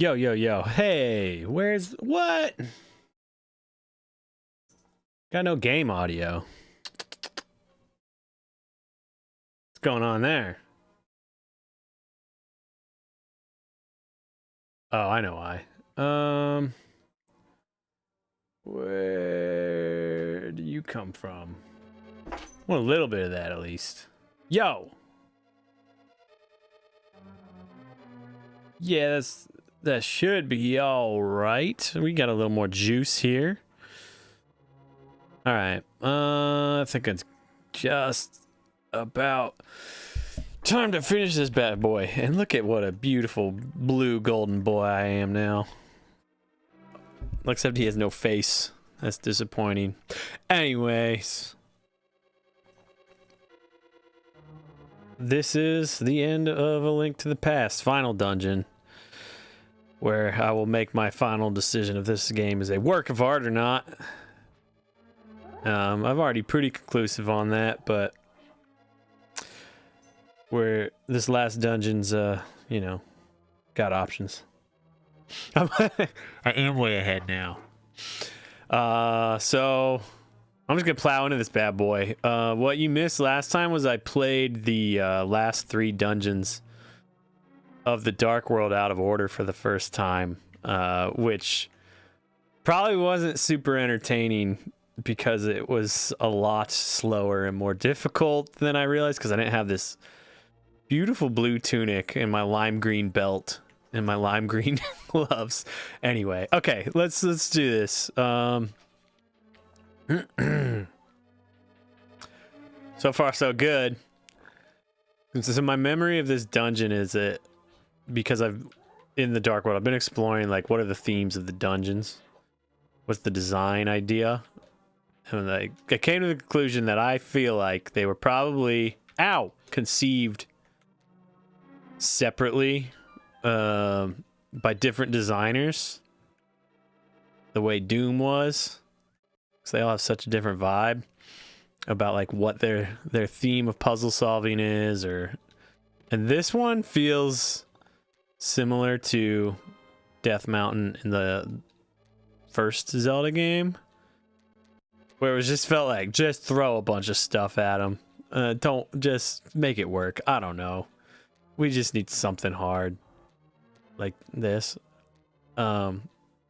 Yo, yo, yo. Hey, where's what? Got no game audio. What's going on there? Oh, I know why. Where do you come from? Well, a little bit of that at least. Yo. Yeah, that should be all right. We got a little more juice here. All right. I think it's just about time to finish this bad boy. And look at what a beautiful blue golden boy I am now. Except he has no face. That's disappointing. Anyways. This is the end of A Link to the Past, final dungeon, where I will make my final decision if this game is a work of art or not. I've already pretty conclusive on that, but where this last dungeon's, you know, got options. I am way ahead now. So I'm just gonna plow into this bad boy. What you missed last time was I played the last 3 dungeons of the Dark World out of order for the first time, which probably wasn't super entertaining because it was a lot slower and more difficult than I realized, because I didn't have this beautiful blue tunic and my lime green belt and my lime green gloves. Anyway, okay, let's do this. So far so good. So my memory of this dungeon is that because in the Dark World, I've been exploring like what are the themes of the dungeons, what's the design idea, and I came to the conclusion that I feel like they were probably conceived separately by different designers, the way Doom was, because they all have such a different vibe about like what their theme of puzzle solving is, and this one feels similar to Death Mountain in the first Zelda game, where it just felt like just throw a bunch of stuff at them, don't just make it work. I don't know, we just need something hard like this.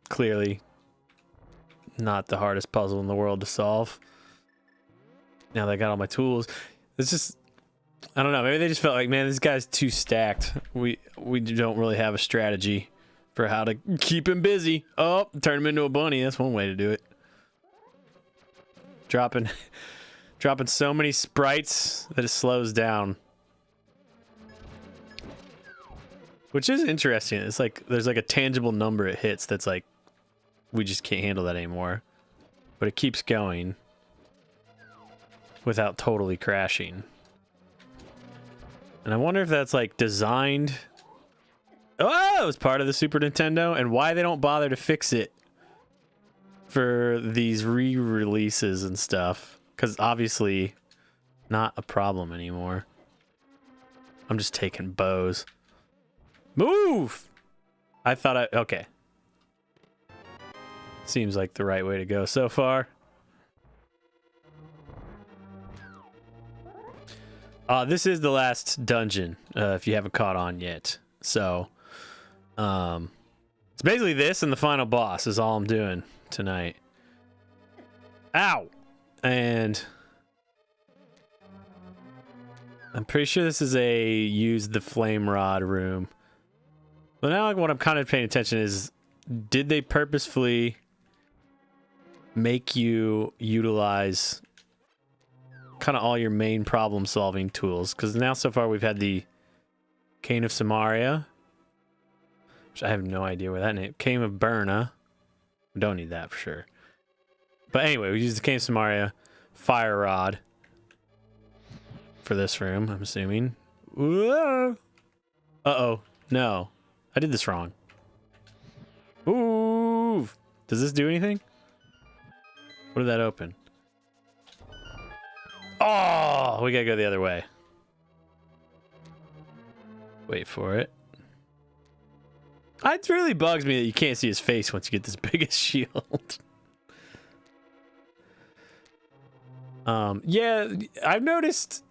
Clearly not the hardest puzzle in the world to solve. Now that I got all my tools, it's just, I don't know, maybe they just felt like, man, this guy's too stacked. We don't really have a strategy for how to keep him busy. Oh, turn him into a bunny. That's one way to do it. Dropping so many sprites that it slows down. Which is interesting. It's like there's like a tangible number it hits that's like, we just can't handle that anymore. But it keeps going without totally crashing. And I wonder if that's like designed. Oh, it was part of the Super Nintendo, and why they don't bother to fix it for these re-releases and stuff. Because obviously not a problem anymore. I'm just taking bows. Move! I thought okay. Seems like the right way to go so far. This is the last dungeon, if you haven't caught on yet. So, it's basically this and the final boss is all I'm doing tonight. Ow! And I'm pretty sure this is a use the flame rod room. But now what I'm kind of paying attention is, did they purposefully make you utilize kind of all your main problem solving tools? Because now so far we've had the Cane of Samaria, which I have no idea where that name. Cane of Burna. We don't need that for sure. But anyway, we use the Cane of Samaria, Fire Rod for this room, I'm assuming. Uh-oh. No. I did this wrong. Ooh. Does this do anything? What did that open? Oh, we gotta go the other way. Wait for it. It really bugs me that you can't see his face once you get this biggest shield. Yeah, I've noticed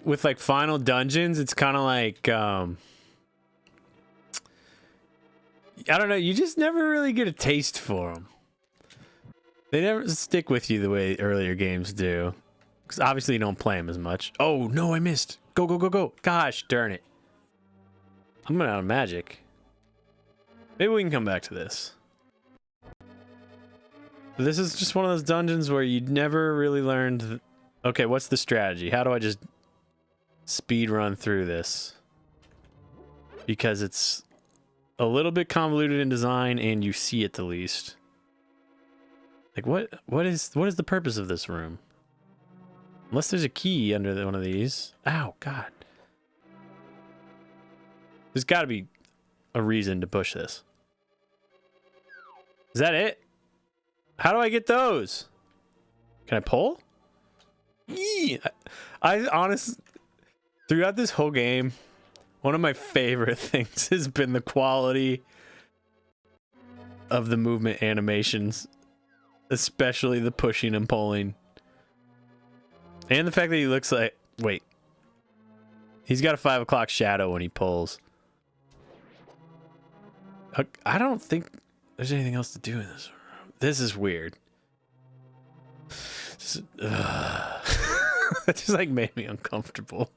with like final dungeons, it's kind of like I don't know, you just never really get a taste for them. They never stick with you the way earlier games do. Because obviously you don't play them as much. Oh, no, I missed. Go, go, go, go. Gosh, darn it. I'm out of magic. Maybe we can come back to this. But this is just one of those dungeons where you never really learned... Okay, what's the strategy? How do I just speed run through this? Because it's a little bit convoluted in design and you see it the least. Like, what is the purpose of this room? Unless there's a key under one of these. Ow, God. There's got to be a reason to push this. Is that it? How do I get those? Can I pull? Yee! I honestly, throughout this whole game, one of my favorite things has been the quality of the movement animations. Especially the pushing and pulling. And the fact that he looks like... Wait. He's got a 5 o'clock shadow when he pulls. I don't think there's anything else to do in this room. This is weird. That just like made me uncomfortable.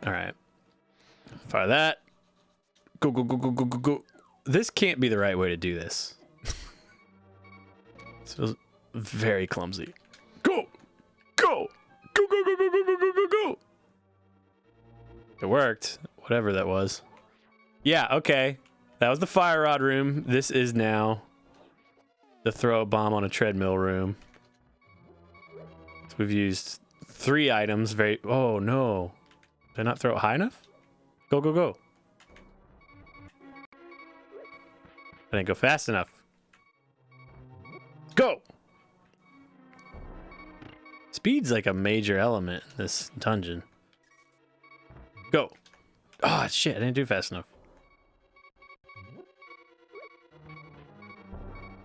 Alright. Fire that. Go, go, go, go, go, go, go. This can't be the right way to do this. This feels very clumsy. Go! Go! Go, go, go, go, go, go, go, go, go! It worked. Whatever that was. Yeah, okay. That was the fire rod room. This is now the throw a bomb on a treadmill room. So we've used 3 items. Oh, no. Did I not throw it high enough? Go, go, go. I didn't go fast enough. Go! Speed's like a major element in this dungeon. Go! Oh, shit, I didn't do fast enough.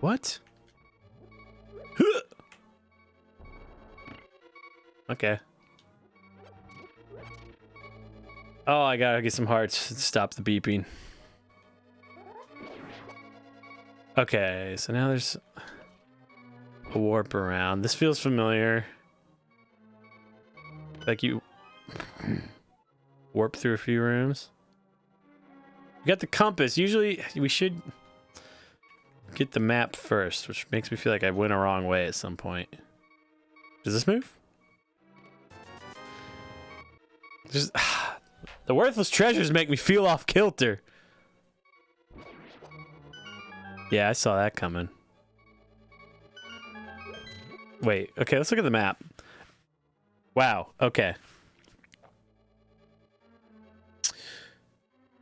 What? Okay. Oh, I gotta get some hearts to stop the beeping. Okay, so now there's a warp around. This feels familiar. Like you warp through a few rooms. We got the compass. Usually we should get the map first, which makes me feel like I went a wrong way at some point. Does this move? Just the worthless treasures make me feel off kilter. Yeah, I saw that coming. Wait, okay, let's look at the map. Wow, okay.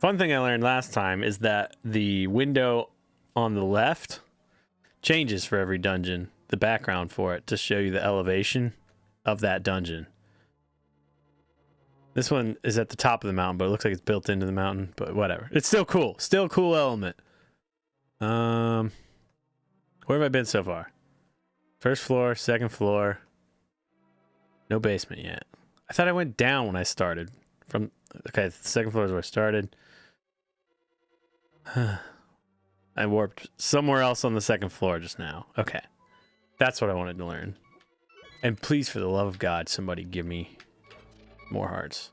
Fun thing I learned last time is that the window on the left changes for every dungeon. The background for it to show you the elevation of that dungeon. This one is at the top of the mountain, but it looks like it's built into the mountain, but whatever. It's still cool. Still a cool element. Where have I been so far? First floor, second floor. No basement yet. I thought I went down when I started. Okay, the second floor is where I started. I warped somewhere else on the second floor just now. Okay. That's what I wanted to learn. And please, for the love of God, somebody give me more hearts.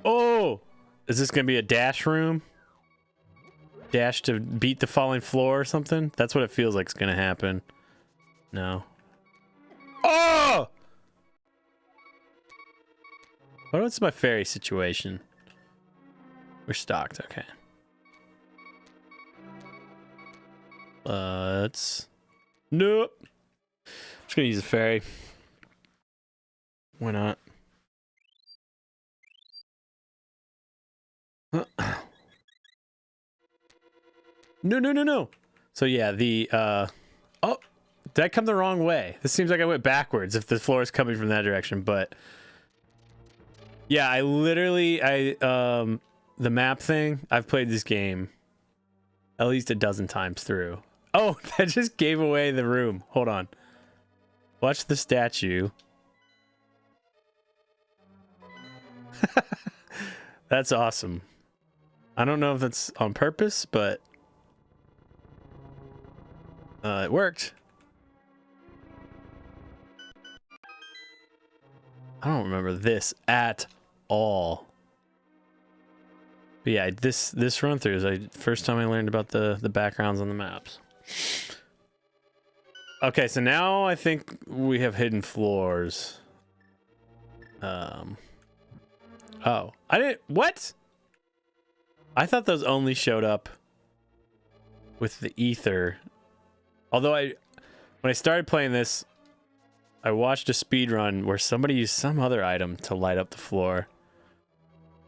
Oh! Is this gonna be a dash room? Dash to beat the falling floor or something? That's what it feels like is gonna happen. No. Oh! What's my fairy situation? We're stocked, okay. Let's... Nope. Just gonna use a fairy. Why not? No, no, no, no. So yeah, the oh, Did I come the wrong way? This seems like I went backwards if the floor is coming from that direction, but yeah, I literally, the map thing, I've played this game at least a dozen times through. Oh, that just gave away the room. Hold on. Watch the statue. That's awesome. I don't know if that's on purpose, but it worked. I don't remember this at all. But yeah, this run through is the first time I learned about the backgrounds on the maps. Okay, so now I think we have hidden floors. Oh, I didn't. What? I thought those only showed up with the ether. Although when I started playing this, I watched a speed run where somebody used some other item to light up the floor.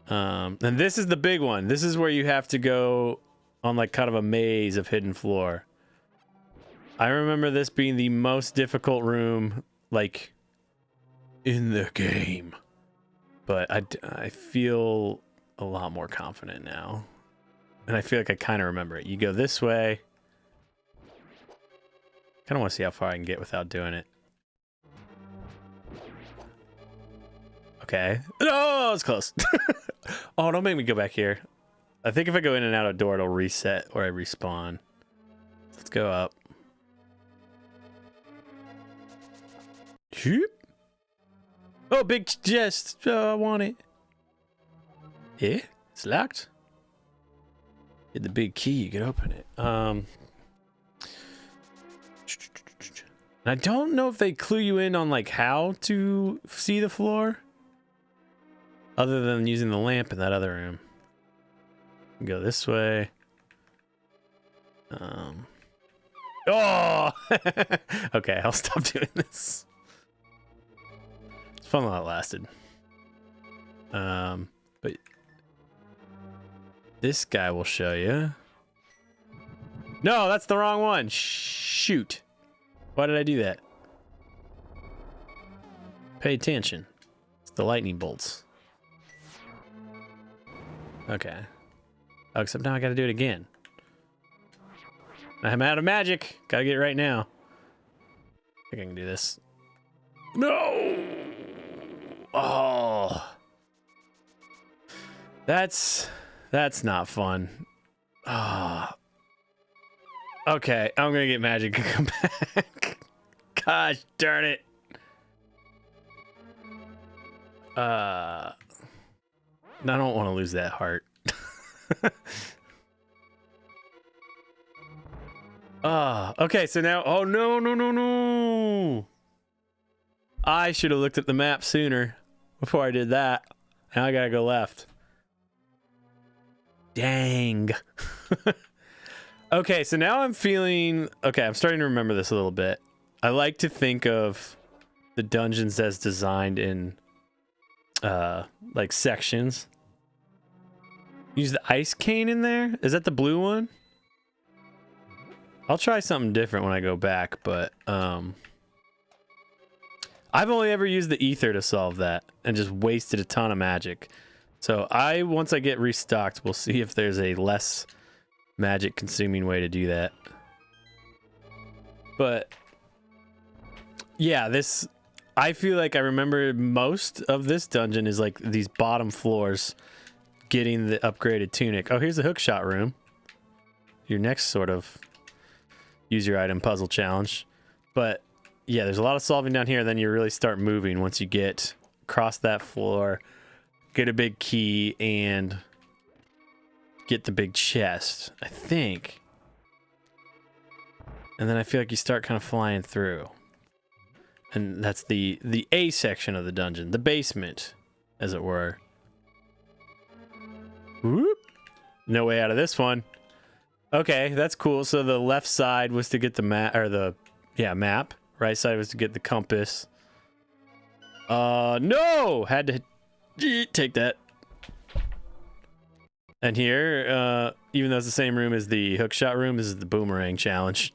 And this is the big one. This is where you have to go on like kind of a maze of hidden floor. I remember this being the most difficult room like in the game. But I feel a lot more confident now. And I feel like I kind of remember it. You go this way. Kind of want to see how far I can get without doing it. Okay. Oh, it's close. Oh, don't make me go back here. I think if I go in and out of a door, it'll reset or I respawn. Let's go up. Oh, big chest. Oh, I want it. Yeah, it's locked. Get the big key, you can open it. I don't know if they clue you in on like how to see the floor. Other than using the lamp in that other room. Go this way. Oh! Okay, I'll stop doing this. It's fun while it lasted. But this guy will show you. No, that's the wrong one. Shoot. Why did I do that? Pay attention. It's the lightning bolts. Okay. Oh, except now I gotta do it again. I'm out of magic. Gotta get it right now. I think I can do this. No! Oh. That's not fun. Ah. Oh. Okay, I'm gonna get magic and come back. Gosh darn it. I don't want to lose that heart. Okay, so now, oh no. I should have looked at the map sooner before I did that. Now I gotta go left. Dang. Okay, so now I'm feeling, okay, I'm starting to remember this a little bit. I like to think of the dungeons as designed in like sections. Use the ice cane in there? Is that the blue one? I'll try something different when I go back, but I've only ever used the ether to solve that and just wasted a ton of magic. So once I get restocked, we'll see if there's a less magic consuming way to do that. But yeah, I feel like I remember most of this dungeon is like these bottom floors getting the upgraded tunic. Oh, here's the hookshot room. Your next sort of use your item puzzle challenge. But yeah, there's a lot of solving down here. Then you really start moving once you get across that floor, get a big key, and get the big chest, I think. And then I feel like you start kind of flying through. And that's the A section of the dungeon, the basement, as it were. Whoop. No way out of this one. Okay, that's cool. So the left side was to get the map, or the map. Right side was to get the compass. No! Had to take that. And here, even though it's the same room as the hookshot room, this is the boomerang challenge.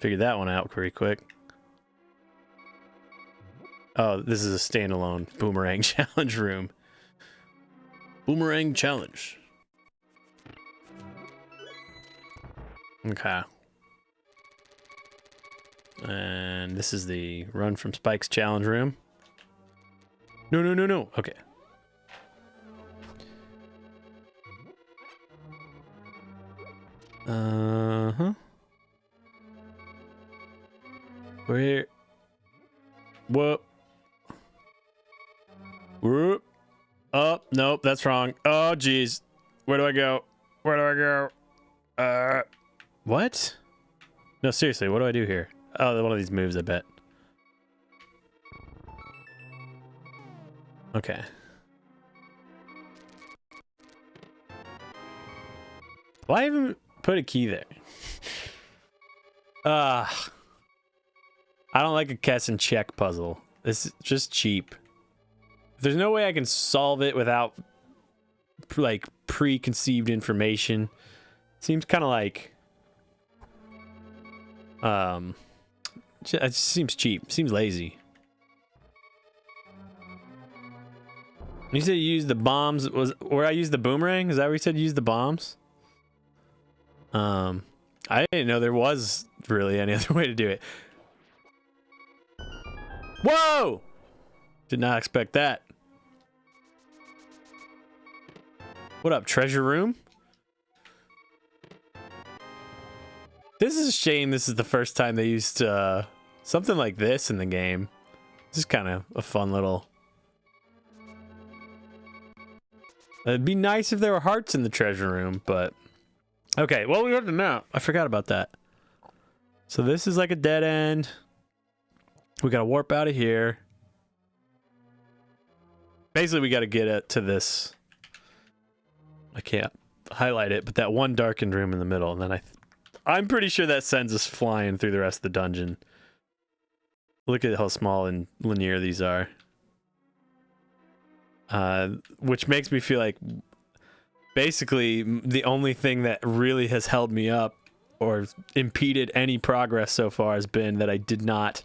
Figured that one out pretty quick. Oh, this is a standalone Boomerang challenge room. Boomerang challenge. Okay. And this is the Run from Spikes challenge room. No, no, no, no. Okay. Uh-huh. Where? Whoop. Whoop. Oh, nope, that's wrong. Oh, geez. Where do I go? Where do I go? What? No, seriously, what do I do here? Oh, one of these moves, I bet. Okay. Why even put a key there? I don't like a guess and check puzzle. This is just cheap. If there's no way I can solve it without like preconceived information, seems kind of like it just seems cheap. Seems lazy. You said you used the bombs. Was where I used the boomerang? Is that where you said you used the bombs? I didn't know there was really any other way to do it. Whoa! Did not expect that. What up, treasure room? This is a shame this is the first time they used something like this in the game. This is kind of a fun little... It'd be nice if there were hearts in the treasure room, but... Okay, well, we got the map. I forgot about that. So this is like a dead end. We gotta warp out of here. Basically, we gotta get it to this... I can't highlight it, but that one darkened room in the middle, and then I'm pretty sure that sends us flying through the rest of the dungeon. Look at how small and linear these are. Which makes me feel like basically the only thing that really has held me up or impeded any progress so far has been that I did not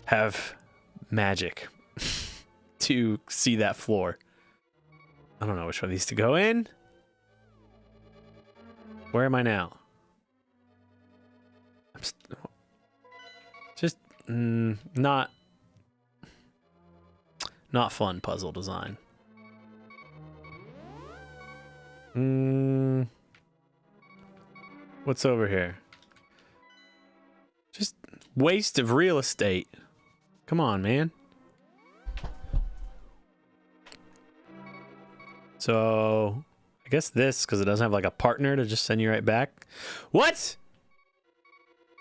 have magic to see that floor. I don't know which one needs to go in. Where am I now? I'm just not fun puzzle design. What's over here? Just waste of real estate. Come on, man. So, I guess this, because it doesn't have like a partner to just send you right back. What?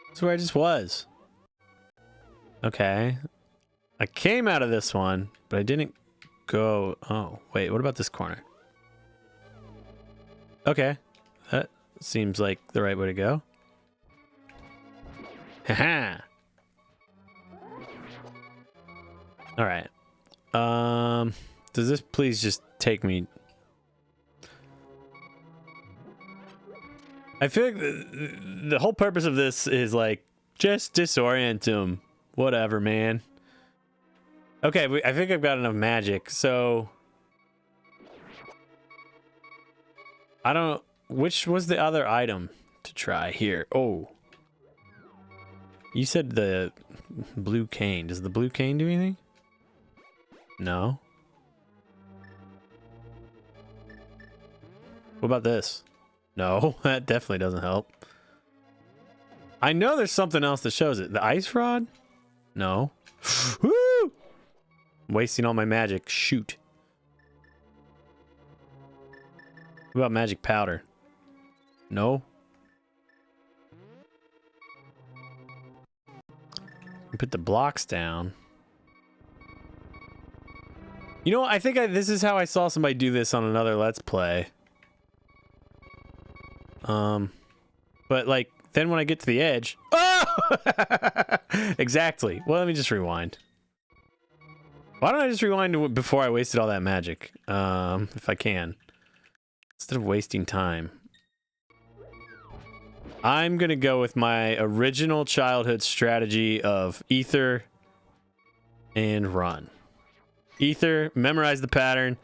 That's where I just was. Okay. I came out of this one, but I didn't go... Oh, wait, what about this corner? Okay. That seems like the right way to go. Haha! Alright. Does this please just take me... I feel like the whole purpose of this is like, just disorient him. Whatever, man. Okay, I think I've got enough magic, so... I don't... Which was the other item to try here? Oh. You said the blue cane. Does the blue cane do anything? No. What about this? No, that definitely doesn't help. I know there's something else that shows it. The ice rod? No. Woo! I'm wasting all my magic. Shoot. What about magic powder? No. Put the blocks down. You know what? I think this is how I saw somebody do this on another Let's Play. But like, then when I get to the edge... Oh! Exactly. Well, let me just rewind. Why don't I just rewind before I wasted all that magic? If I can. Instead of wasting time. I'm going to go with my original childhood strategy of ether and run. Ether, memorize the pattern,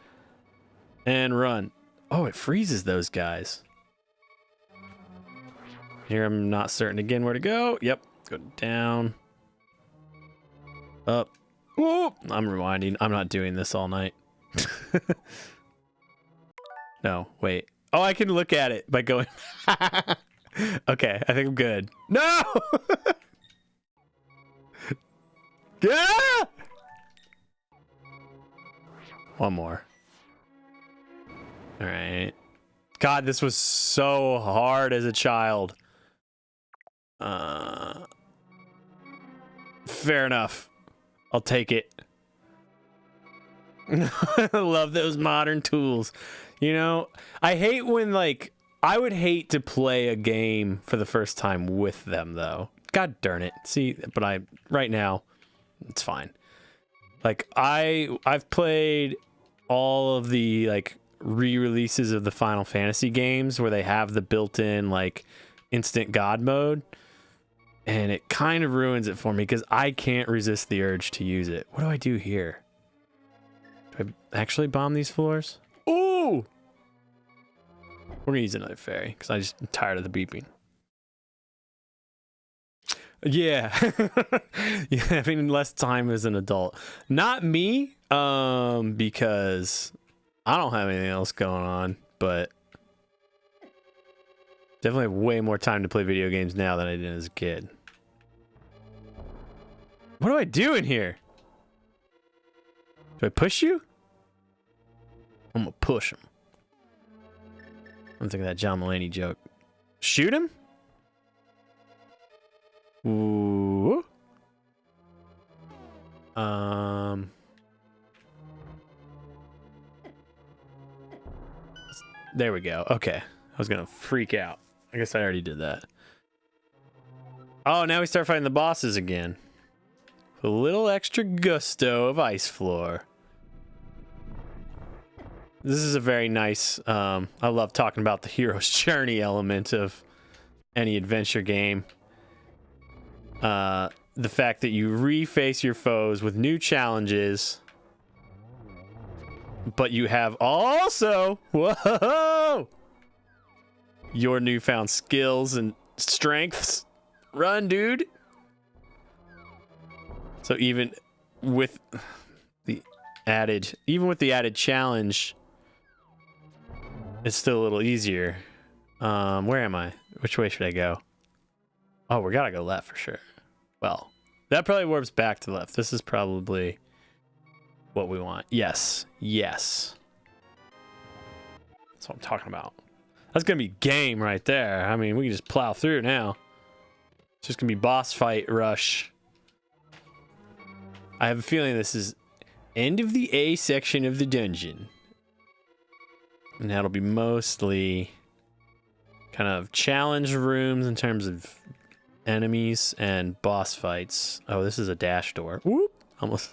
and run. Oh, it freezes those guys. Here I'm not certain again where to go. Yep, go down. Up. Whoop! I'm rewinding. I'm not doing this all night. No, wait. Oh, I can look at it by going... Okay, I think I'm good. No! Yeah! One more. All right. God, this was so hard as a child. Fair enough. I'll take it. I love those modern tools. You know, I hate when, like, I would hate to play a game for the first time with them, though. God darn it. See, but right now, it's fine. Like, I've played all of the, like, re-releases of the Final Fantasy games where they have the built-in, like, instant God mode. And it kind of ruins it for me because I can't resist the urge to use it. What do I do here? Do I actually bomb these floors? Ooh! We're gonna use another fairy because I'm just tired of the beeping. Yeah. Yeah, having less time as an adult. Not me, because I don't have anything else going on, but definitely have way more time to play video games now than I did as a kid. What do I do in here? Do I push you? I'm gonna push him. I'm thinking that John Mulaney joke. Shoot him? Ooh. There we go. Okay. I was gonna freak out. I guess I already did that. Oh, now we start fighting the bosses again. A little extra gusto of ice floor. This is a very nice, I love talking about the hero's journey element of any adventure game. The fact that you reface your foes with new challenges, but you have also, whoa, your newfound skills and strengths. Run, dude. So even with the added challenge, it's still a little easier. Where am I? Which way should I go? Oh, we gotta go left for sure. Well, that probably warps back to the left. This is probably what we want. Yes. Yes. That's what I'm talking about. That's gonna be game right there. I mean, we can just plow through now. It's just gonna be boss fight rush. I have a feeling this is end of the A section of the dungeon. And that'll be mostly kind of challenge rooms in terms of enemies and boss fights. Oh, this is a dash door. Whoop! Almost.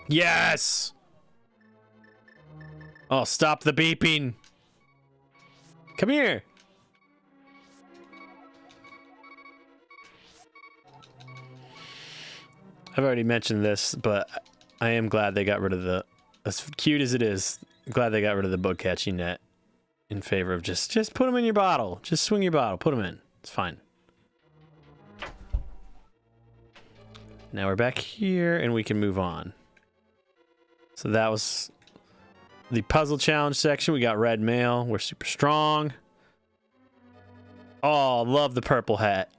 Yes! Oh, stop the beeping. Come here. I've already mentioned this, but I am glad they got rid of the, as cute as it is, I'm glad they got rid of the bug catching net in favor of just put them in your bottle. Just swing your bottle, put them in. It's fine. Now we're back here and we can move on. So that was the puzzle challenge section. We got red mail. We're super strong. Oh, love the purple hat.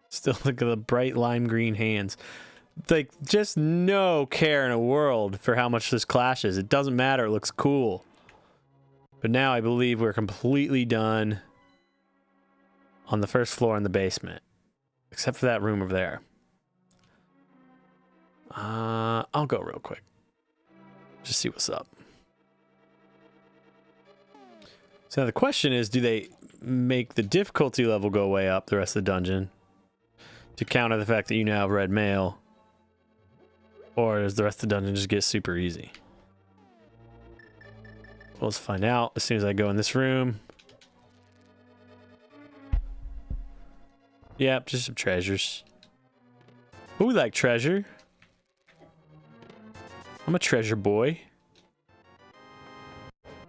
Still look at the bright lime green hands. Like, just no care in a world for how much this clashes. It doesn't matter. It looks cool. But now I believe we're completely done on the first floor in the basement. Except for that room over there. I'll go real quick. Just see what's up. So now the question is, do they make the difficulty level go way up the rest of the dungeon to counter the fact that you now have red mail? Or does the rest of the dungeon just get super easy? Well, let's find out as soon as I go in this room. Yep, just some treasures. Who we like treasure? I'm a treasure boy.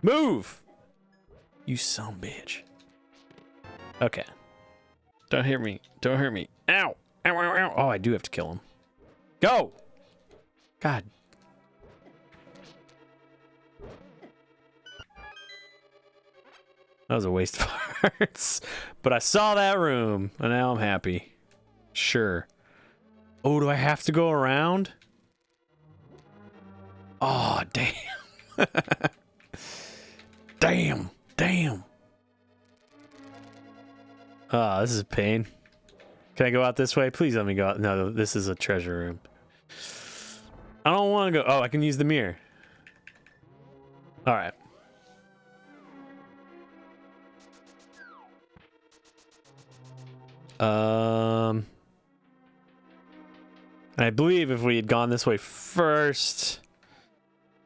Move! You son bitch. Okay. Don't hit me. Don't hurt me. Ow! Ow, ow, ow. Oh, I do have to kill him. Go! God. That was a waste of hearts. But I saw that room, and now I'm happy. Sure. Oh, do I have to go around? Oh, damn. Damn. Damn. Oh, this is a pain. Can I go out this way? Please let me go out. No, this is a treasure room. I don't want to go. Oh, I can use the mirror. All right. I believe if we had gone this way first,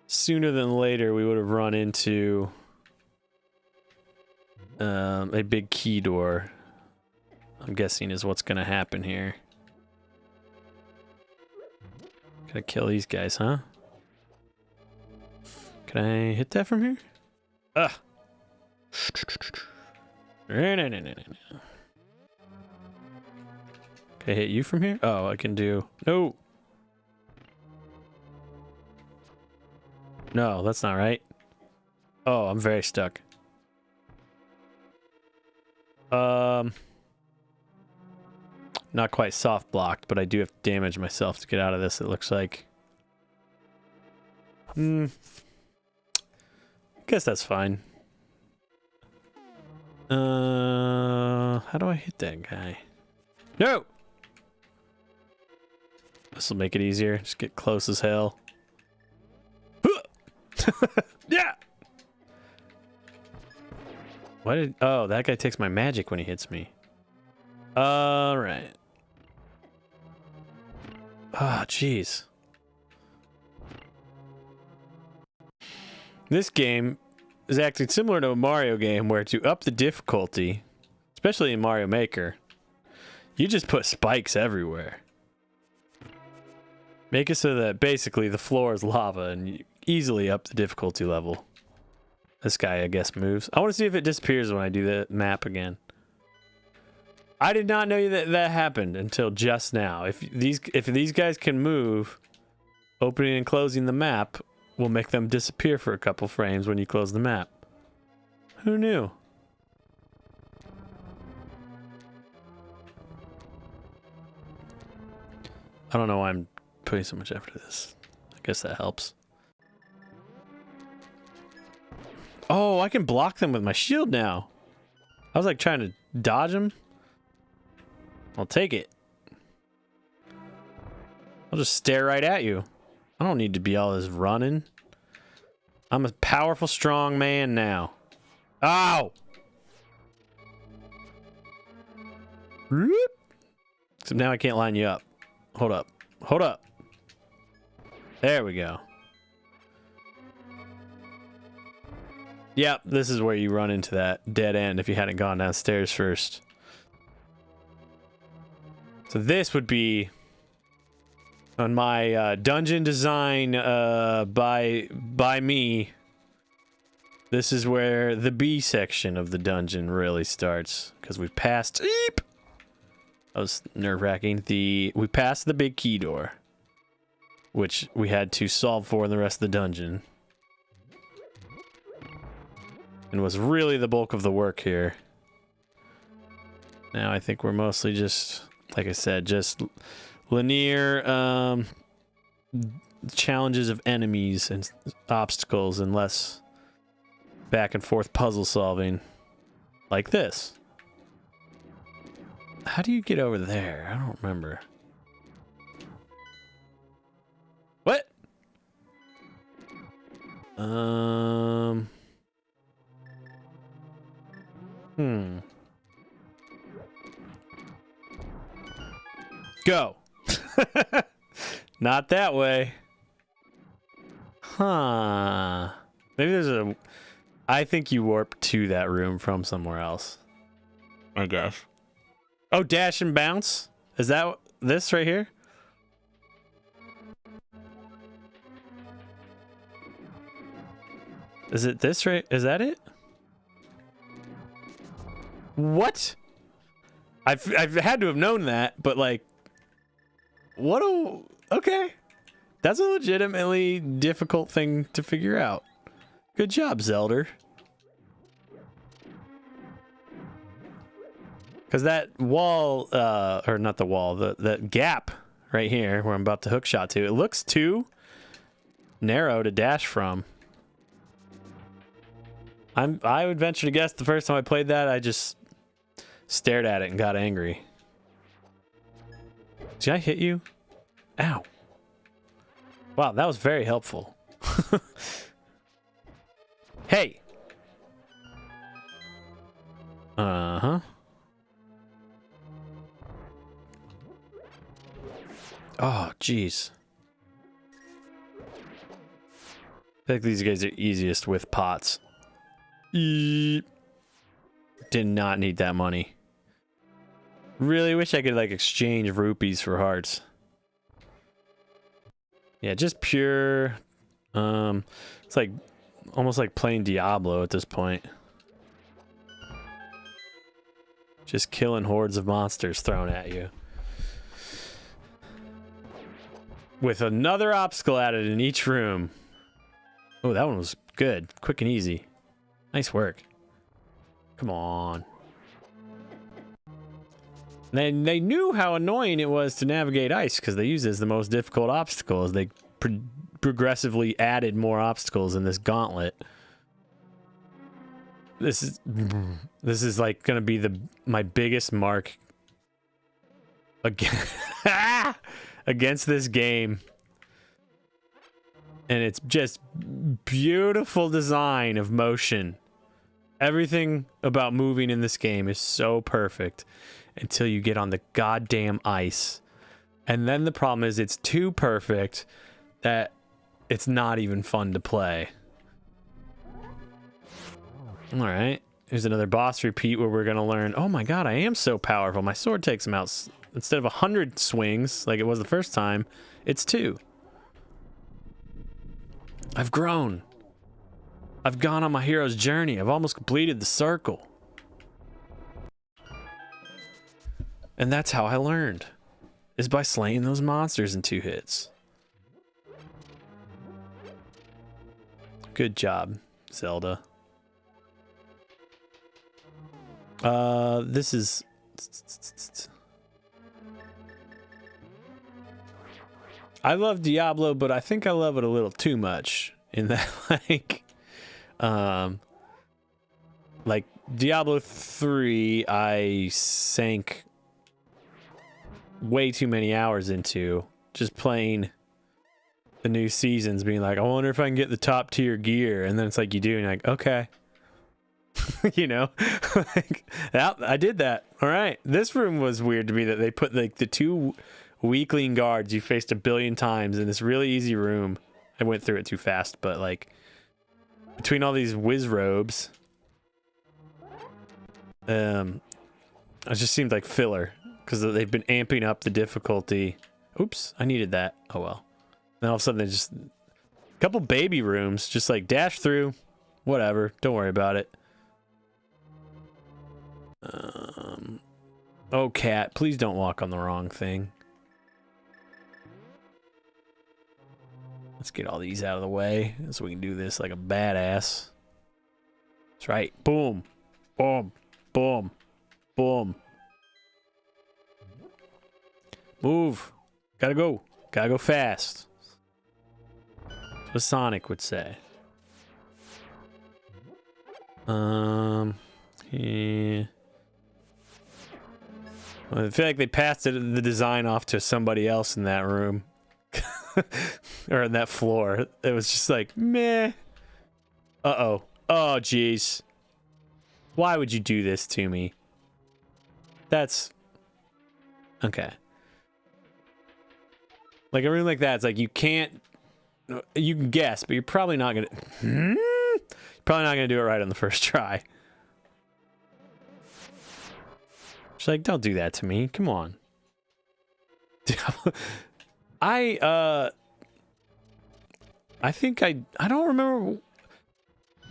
sooner than later, we would have run into a big key door. I'm guessing is what's gonna happen here. Gotta kill these guys, huh? Can I hit that from here? Ugh. No. Can I hit you from here? Oh, I can do... No! No, that's not right. Oh, I'm very stuck. Not quite soft blocked, but I do have to damage myself to get out of this, it looks like. Guess that's fine. How do I hit that guy? No! This will make it easier. Just get close as hell. Yeah! Why did... Oh, that guy takes my magic when he hits me. Alright. Ah, jeez. This game is acting similar to a Mario game where to up the difficulty, especially in Mario Maker, you just put spikes everywhere. Make it so that basically the floor is lava and you easily up the difficulty level. This guy, I guess, moves. I want to see if it disappears when I do the map again. I did not know that that happened until just now. If these guys can move, opening and closing the map will make them disappear for a couple frames when you close the map. Who knew? I don't know why I'm putting so much effort into this. I guess that helps. Oh, I can block them with my shield now. I was like trying to dodge them. I'll take it. I'll just stare right at you. I don't need to be all this running. I'm a powerful, strong man now. Ow! So now I can't line you up. Hold up. Hold up. There we go. Yep, this is where you run into that dead end if you hadn't gone downstairs first. So this would be on my dungeon design by me. This is where the B section of the dungeon really starts because we passed. Eep! That was nerve-wracking. We passed the big key door, which we had to solve for in the rest of the dungeon. And was really the bulk of the work here. Now I think we're mostly just, like I said, just linear challenges of enemies and obstacles and less back and forth puzzle solving like this. How do you get over there? I don't remember. What? Go. Not that way. Huh. Maybe there's a... I think you warp to that room from somewhere else. I guess. Oh, dash and bounce? Is that this right here? Is it this right? Is that it? What? I've had to have known that, but like, what a... Okay. That's a legitimately difficult thing to figure out. Good job, Zelda. Because that wall, or not the wall, the gap right here where I'm about to hook shot to, it looks too narrow to dash from. I would venture to guess the first time I played that, I just stared at it and got angry. Did I hit you? Ow. Wow, that was very helpful. Hey! Uh-huh. Oh, jeez. I think these guys are easiest with pots. Did not need that money. Really wish I could like exchange rupees for hearts. Yeah, just pure. It's like almost like playing Diablo at this point. Just killing hordes of monsters thrown at you. With another obstacle added in each room. Oh, that one was good. Quick and easy. Nice work. Come on. They knew how annoying it was to navigate ice because they used it as the most difficult obstacle as they progressively added more obstacles in this gauntlet. This is like gonna be my biggest mark against this game. And it's just beautiful design of motion. Everything about moving in this game is so perfect until you get on the goddamn ice. And then the problem is it's too perfect that it's not even fun to play. All right. Here's another boss repeat where we're going to learn, oh my god, I am so powerful. My sword takes him out. Instead of 100 swings like it was the first time, it's 2. I've grown. I've gone on my hero's journey. I've almost completed the circle. And that's how I learned, is by slaying those monsters in 2 hits. Good job, Zelda. This is... I love Diablo, but I think I love it a little too much in that, like Diablo 3, I sank way too many hours into just playing the new seasons, being like, I wonder if I can get the top tier gear, and then it's like you do, and you're like, okay. You know, like, yeah, I did that. All right. This room was weird to me that they put like the 2 weakling guards you faced 1 billion times in this really easy room. I went through it too fast, but like between all these whiz robes, it just seemed like filler because they've been amping up the difficulty. Oops, I needed that. Oh well. Then all of a sudden they just a couple baby rooms, just like dash through, whatever. Don't worry about it. Oh, cat, please don't walk on the wrong thing. Let's get all these out of the way so we can do this like a badass. That's right. Boom. Boom. Boom. Boom. Move. Gotta go. Gotta go fast. That's what Sonic would say. Yeah. I feel like they passed the design off to somebody else in that room. Or in that floor. It was just like, meh. Uh-oh. Oh, jeez. Why would you do this to me? That's... Okay. Like a room like that, it's like you can't... You can guess, but you're probably not gonna... Probably not gonna do it right on the first try. She's like, don't do that to me. Come on. I think I don't remember.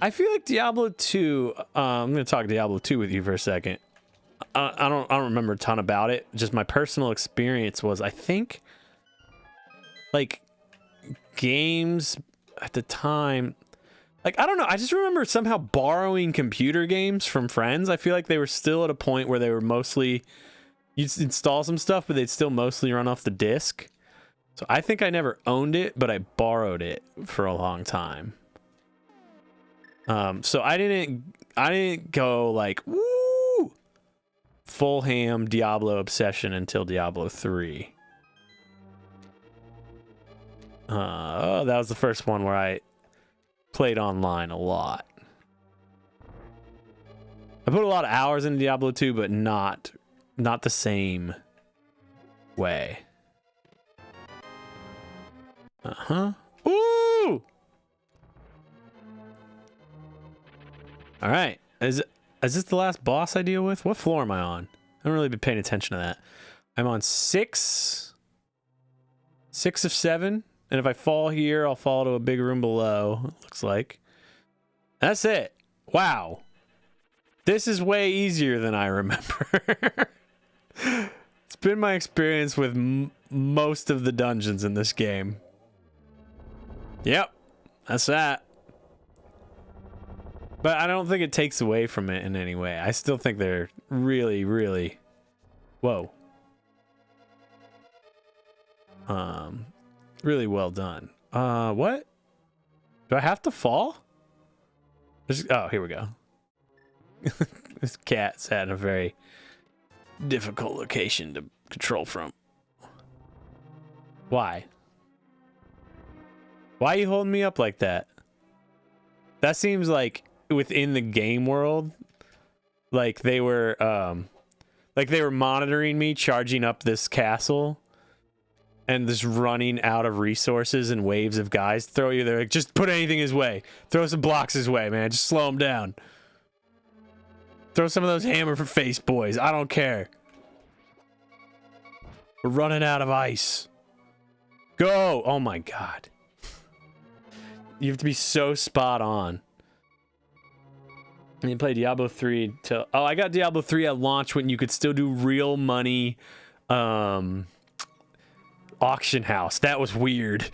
I feel like Diablo 2, I'm going to talk Diablo 2 with you for a second. I don't remember a ton about it. Just my personal experience was, I think, like, games at the time, like, I don't know, I just remember somehow borrowing computer games from friends. I feel like they were still at a point where they were mostly, you'd install some stuff, but they'd still mostly run off the disc. So I think I never owned it, but I borrowed it for a long time. So I didn't go like, woo, full ham Diablo obsession until Diablo 3. Oh, that was the first one where I played online a lot. I put a lot of hours into Diablo 2, but not the same way. Uh-huh. Ooh! All right. Is this the last boss I deal with? What floor am I on? I haven't really been paying attention to that. I'm on 6 of 7. And if I fall here, I'll fall to a big room below, it looks like. That's it. Wow. This is way easier than I remember. It's been my experience with most of the dungeons in this game. Yep. That's that. But I don't think it takes away from it in any way. I still think they're really, really... Whoa. Really well done. What? Do I have to fall? Oh, here we go. This cat's at a very difficult location to control from. Why? Why are you holding me up like that? That seems like within the game world, like they were monitoring me charging up this castle. And just running out of resources and waves of guys throw you there. Like, just put anything his way. Throw some blocks his way, man. Just slow him down. Throw some of those hammer for face boys. I don't care. We're running out of ice. Go! Oh my god. You have to be so spot on. And you play Diablo 3 till... Oh, I got Diablo 3 at launch when you could still do real money... auction house. That was weird.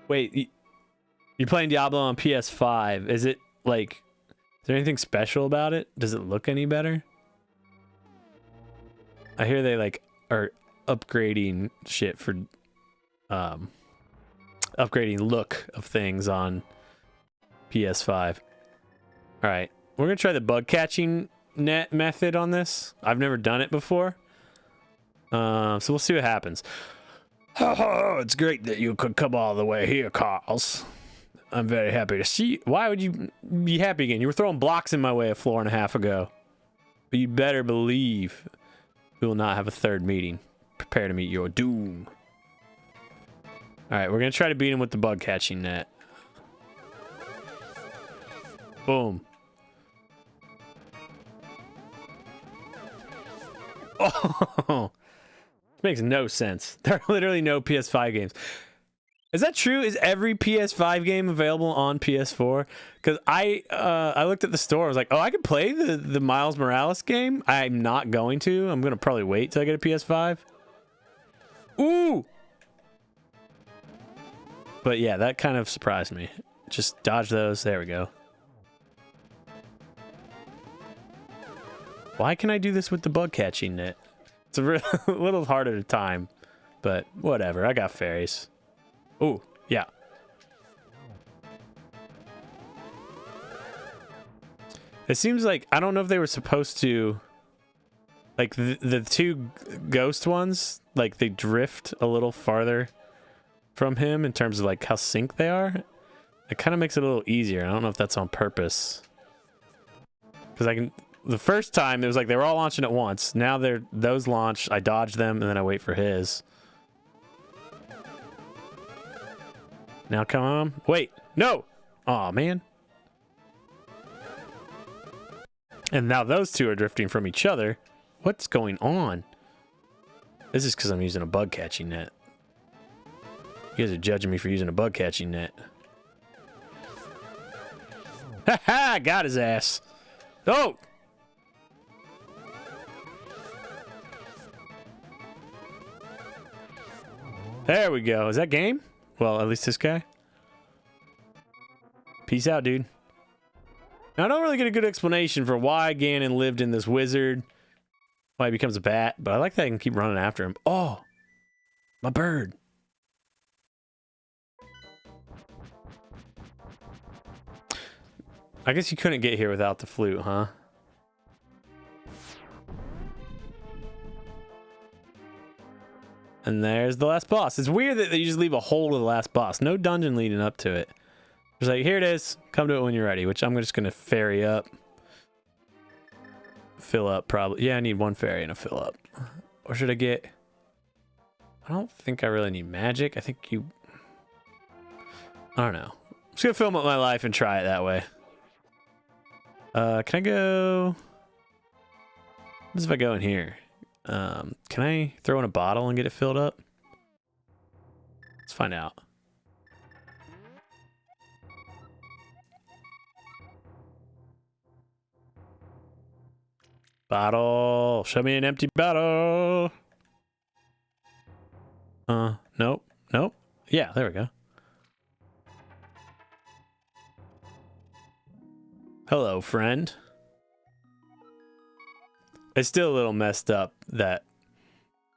Wait, you're playing Diablo on PS5. Is it like, is there anything special about it? Does it look any better? I hear they like are upgrading shit for upgrading look of things on PS5. All right, we're gonna try the bug catching net method on this. I've never done it before. So we'll see what happens. Oh, it's great that you could come all the way here, Carls. I'm very happy to see you. Why would you be happy again? You were throwing blocks in my way a floor and a half ago. But you better believe we will not have a third meeting. Prepare to meet your doom. Alright, we're going to try to beat him with the bug catching net. Boom. Oh! Makes no sense. There are literally no PS5 games. Is that true? Is every PS5 game available on PS4? Because I looked at the store. I was like, oh, I could play the Miles Morales game. I'm not going to. I'm going to probably wait till I get a PS5. Ooh! But yeah, that kind of surprised me. Just dodge those. There we go. Why can I do this with the bug catching net? It's a little harder to time, but whatever. I got fairies. Oh, yeah. It seems like, I don't know if they were supposed to, like the two ghost ones, like they drift a little farther from him in terms of like how synced they are. It kind of makes it a little easier. I don't know if that's on purpose. Because I can... The first time, it was like they were all launching at once. Now those launch, I dodge them, and then I wait for his. Now come on. Wait, no! Aw, man. And now those two are drifting from each other. What's going on? This is because I'm using a bug catching net. You guys are judging me for using a bug catching net. Ha ha! Got his ass. Oh! There we go. Is that game? Well, at least this guy. Peace out, dude. Now, I don't really get a good explanation for why Ganon lived in this wizard. Why he becomes a bat. But I like that I can keep running after him. Oh! My bird. I guess you couldn't get here without the flute, huh? And there's the last boss. It's weird that you just leave a hole to the last boss. No dungeon leading up to it. It's like, here it is. Come to it when you're ready, which I'm just going to ferry up. Fill up, probably. Yeah, I need one ferry and a fill up. Or should I get... I don't think I really need magic. I think you... I don't know. I'm just going to film up my life and try it that way. Can I go... What if I go in here? Can I throw in a bottle and get it filled up? Let's find out. Bottle. Show me an empty bottle. Nope. Nope. Yeah, there we go. Hello, friend. It's still a little messed up that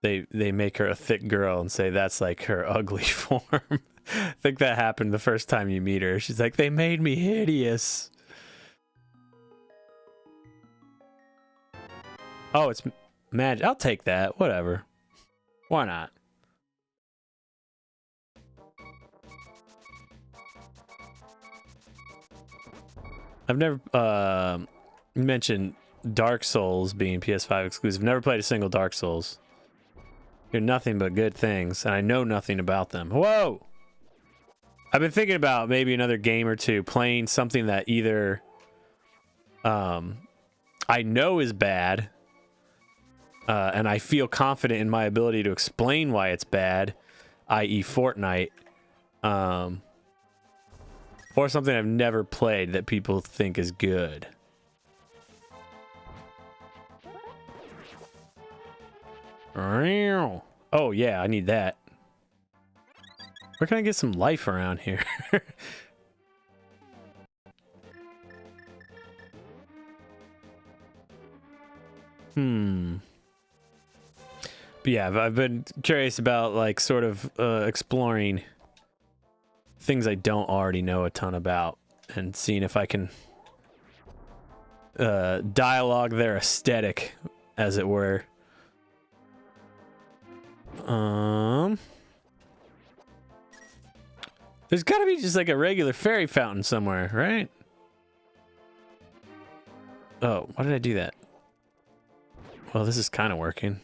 they make her a thick girl and say that's like her ugly form. I think that happened the first time you meet her. She's like, they made me hideous. Oh, it's magic. I'll take that. Whatever. Why not? I've never mentioned Dark Souls being PS5 exclusive. Never played a single Dark Souls. Hear nothing but good things, and I know nothing about them. Whoa! I've been thinking about maybe another game or two, playing something that either I know is bad, and I feel confident in my ability to explain why it's bad, i.e. Fortnite, or something I've never played that people think is good. Oh yeah, I need that. Where can I get some life around here? But yeah, I've been curious about like sort of exploring things I don't already know a ton about and seeing if I can dialogue their aesthetic, as it were. There's gotta be just like a regular fairy fountain somewhere, right? Oh, why did I do that? Well, this is kind of working.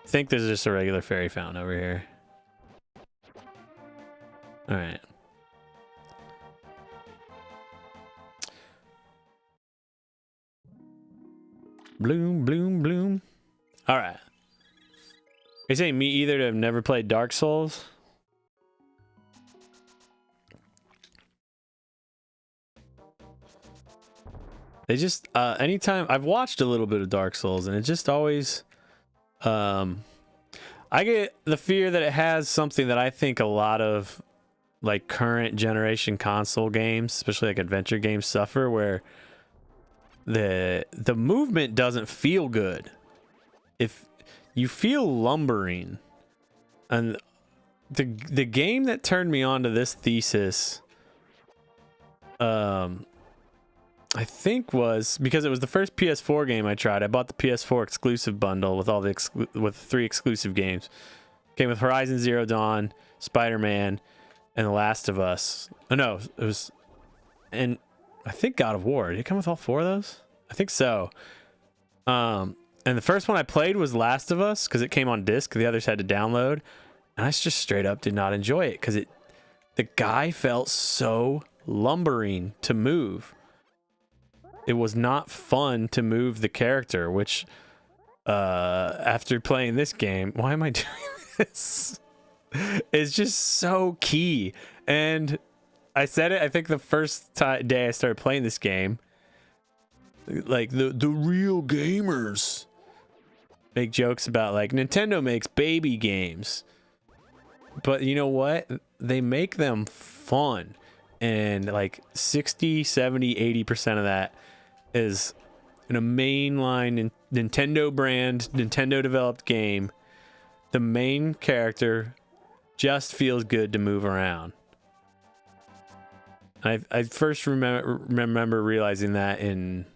I think there's just a regular fairy fountain over here. All right. Bloom, bloom, bloom. All right. Are you saying me either to have never played Dark Souls? They just, anytime I've watched a little bit of Dark Souls, and it just always, I get the fear that it has something that I think a lot of like current generation console games, especially like adventure games, suffer, where the movement doesn't feel good. If you feel lumbering, and the game that turned me on to this thesis, I think was because it was the first PS4 game I tried. I bought the PS4 exclusive bundle with all the with 3 exclusive games. Came with Horizon Zero Dawn, Spider-Man, and The Last of Us. Oh no, it was, and I think God of War. Did it come with all 4 of those? I think so. And the first one I played was Last of Us because it came on disc. The others had to download, and I just straight up did not enjoy it because the guy felt so lumbering to move. It was not fun to move the character, which after playing this game, why am I doing this? It's just so key. And I said it, I think the first day I started playing this game, like the real gamers make jokes about like Nintendo makes baby games, but you know what, they make them fun, and like 60, 70, 80% of that is in a mainline Nintendo brand, Nintendo developed game. The main character just feels good to move around. I first remember realizing that in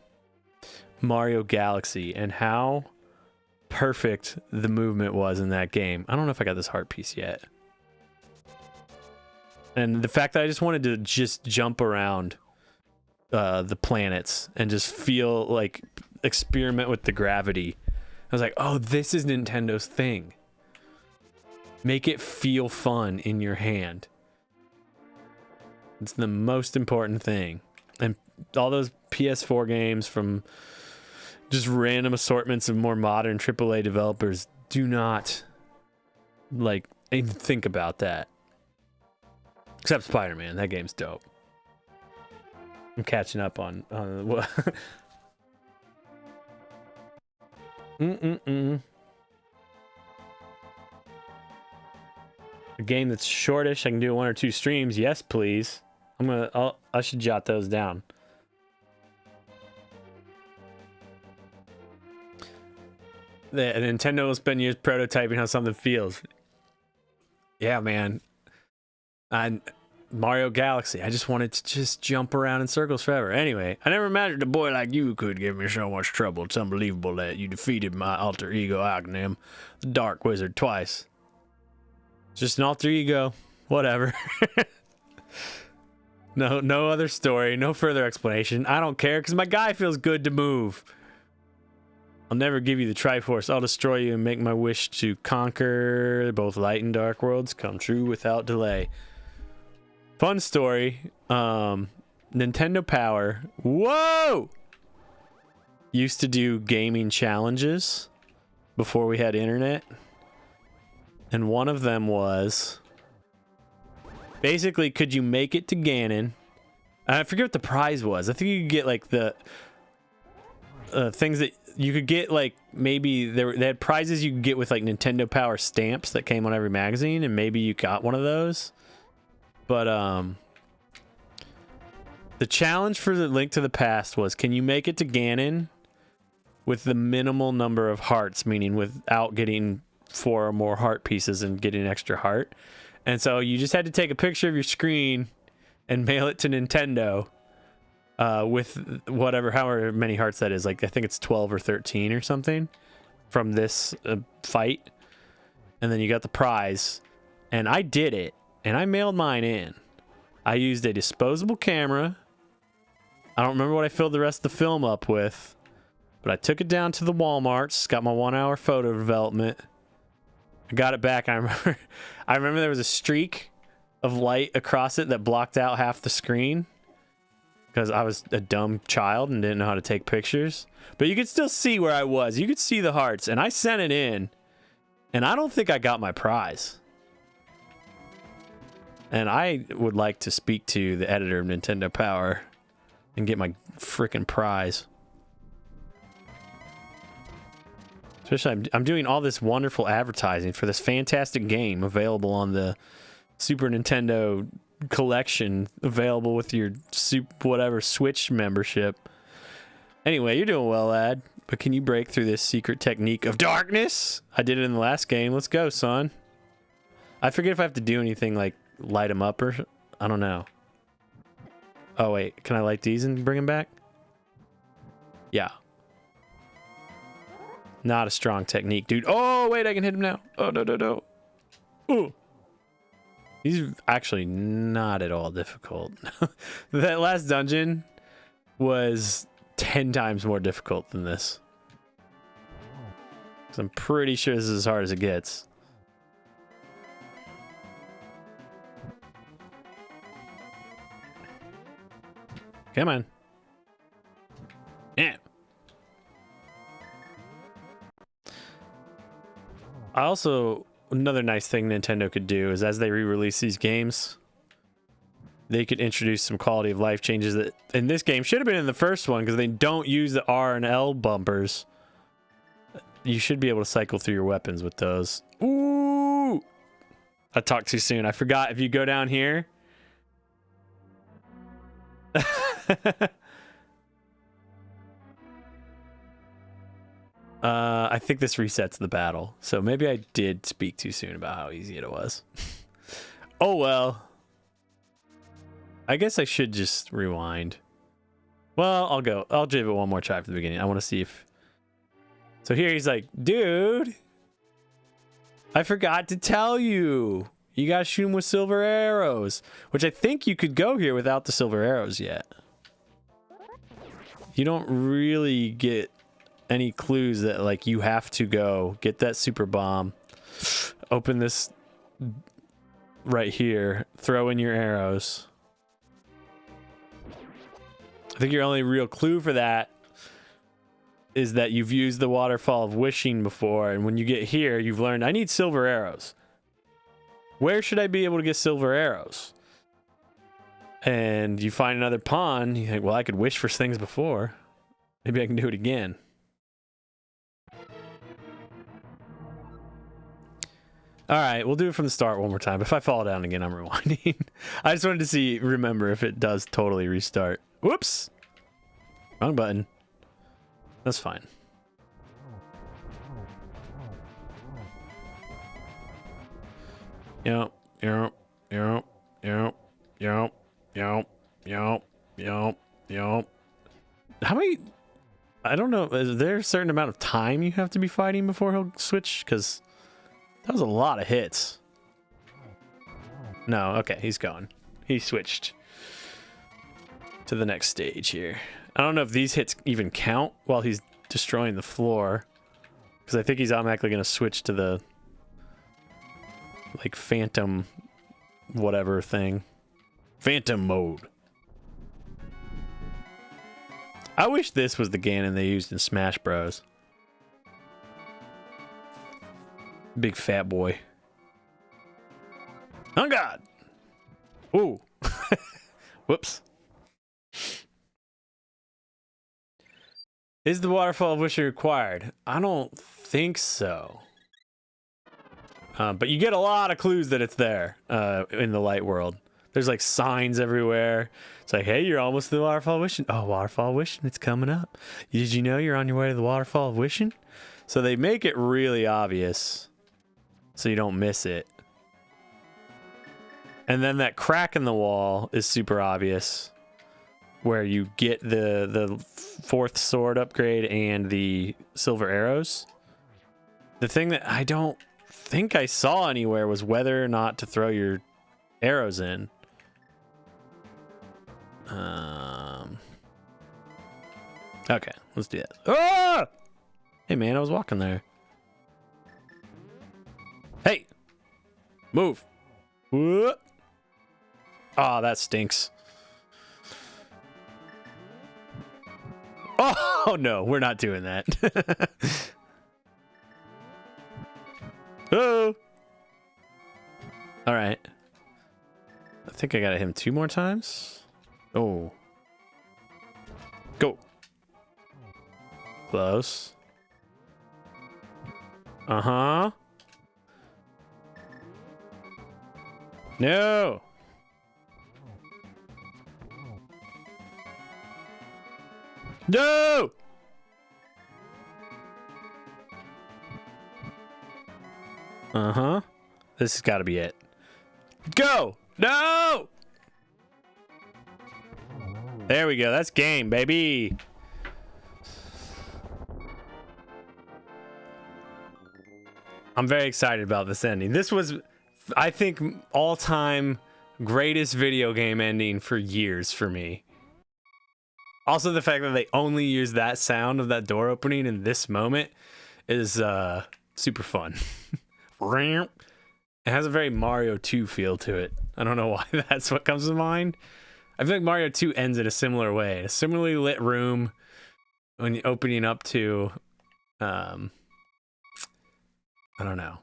Mario Galaxy and how perfect the movement was in that game. I don't know if I got this heart piece yet. And the fact that I just wanted to just jump around the planets and just feel like experiment with the gravity. I was like, oh, this is Nintendo's thing. Make it feel fun in your hand. It's the most important thing. And all those PS4 games from just random assortments of more modern AAA developers do not like even think about that. Except Spider-Man, that game's dope. I'm catching up on what. A game that's shortish. I can do 1 or 2 streams. Yes, please. I should jot those down. Nintendo will spend years prototyping how something feels. Yeah, man. Mario Galaxy. I just wanted to just jump around in circles forever. Anyway, I never imagined a boy like you could give me so much trouble. It's unbelievable that you defeated my alter ego Agnem, the Dark Wizard, twice. Just an alter ego. Whatever. No other story. No further explanation. I don't care because my guy feels good to move. I'll never give you the Triforce. I'll destroy you and make my wish to conquer both light and dark worlds come true without delay. Fun story. Nintendo Power. Whoa! Used to do gaming challenges before we had internet. And one of them was basically, could you make it to Ganon? I forget what the prize was. I think you could get like the things that you could get, like maybe they had prizes you could get with like Nintendo Power stamps that came on every magazine, and maybe you got one of those. But the challenge for the Link to the Past was, can you make it to Ganon with the minimal number of hearts, meaning without getting 4 or more heart pieces and getting an extra heart. And so you just had to take a picture of your screen and mail it to Nintendo with whatever, however many hearts that is. Like, I think it's 12 or 13 or something from this fight. And then you got the prize. And I did it. And I mailed mine in. I used a disposable camera. I don't remember what I filled the rest of the film up with. But I took it down to the Walmarts. Got my 1-hour photo development. I got it back. I remember there was a streak of light across it that blocked out half the screen because I was a dumb child and didn't know how to take pictures. But you could still see where I was. You could see the hearts, and I sent it in, and I don't think I got my prize. And I would like to speak to the editor of Nintendo Power and get my freaking prize. Especially, I'm doing all this wonderful advertising for this fantastic game available on the Super Nintendo collection, available with your whatever Switch membership. Anyway, you're doing well, lad. But can you break through this secret technique of darkness? I did it in the last game. Let's go, son. I forget if I have to do anything like light them up or... I don't know. Oh, wait. Can I light these and bring them back? Yeah. Not a strong technique, dude. Oh, wait, I can hit him now. Oh, no. Ooh. These are actually not at all difficult. That last dungeon was 10 times more difficult than this. 'Cause I'm pretty sure this is as hard as it gets. Come on. Yeah. Another nice thing Nintendo could do is as they re-release these games, they could introduce some quality of life changes that in this game should have been in the first one because they don't use the R and L bumpers. You should be able to cycle through your weapons with those. Ooh! I talked too soon. I forgot if you go down here. I think this resets the battle. So maybe I did speak too soon about how easy it was. Oh well. I guess I should just rewind. Well, I'll give it one more try from the beginning. I want to see if... So here he's like, dude, I forgot to tell you. You gotta shoot him with silver arrows. Which I think you could go here without the silver arrows yet. You don't really get any clues that like you have to go get that super bomb, open this right here, throw in your arrows. I think your only real clue for that is that you've used the waterfall of wishing before, and when you get here you've learned I need silver arrows. Where should I be able to get silver arrows? And you find another pond, you think, well, I could wish for things before, maybe I can do it again. All right, we'll do it from the start one more time. If I fall down again, I'm rewinding. I just wanted to remember if it does totally restart. Whoops! Wrong button. That's fine. Yep. How many... I don't know. Is there a certain amount of time you have to be fighting before he'll switch? Because that was a lot of hits. No, okay, he's gone. He switched to the next stage here. I don't know if these hits even count while he's destroying the floor, because I think he's automatically going to switch to the like phantom whatever thing. Phantom mode. I wish this was the Ganon they used in Smash Bros. Big fat boy. Oh God! Ooh. Whoops. Is the waterfall of wishing required? I don't think so. But you get a lot of clues that it's there in the light world. There's like signs everywhere. It's like, hey, you're almost to the waterfall of wishing. Oh, waterfall of wishing, it's coming up. Did you know you're on your way to the waterfall of wishing? So they make it really obvious so you don't miss it. And then that crack in the wall is super obvious, where you get the fourth sword upgrade and the silver arrows. The thing that I don't think I saw anywhere was whether or not to throw your arrows in. Okay, let's do that. Ah! Hey man, I was walking there. Hey! Move! Whoop! Oh, that stinks. Oh no, we're not doing that. Oh! Alright. I think I gotta hit him 2 more times. Oh. Go. Close. Uh-huh. No! No! Uh-huh. This has got to be it. Go! No! There we go. That's game, baby. I'm very excited about this ending. This was, I think, all-time greatest video game ending for years for me. Also, the fact that they only use that sound of that door opening in this moment is super fun. It has a very Mario 2 feel to it. I don't know why that's what comes to mind. I feel like Mario 2 ends in a similar way. A similarly lit room when you're opening up to, I don't know.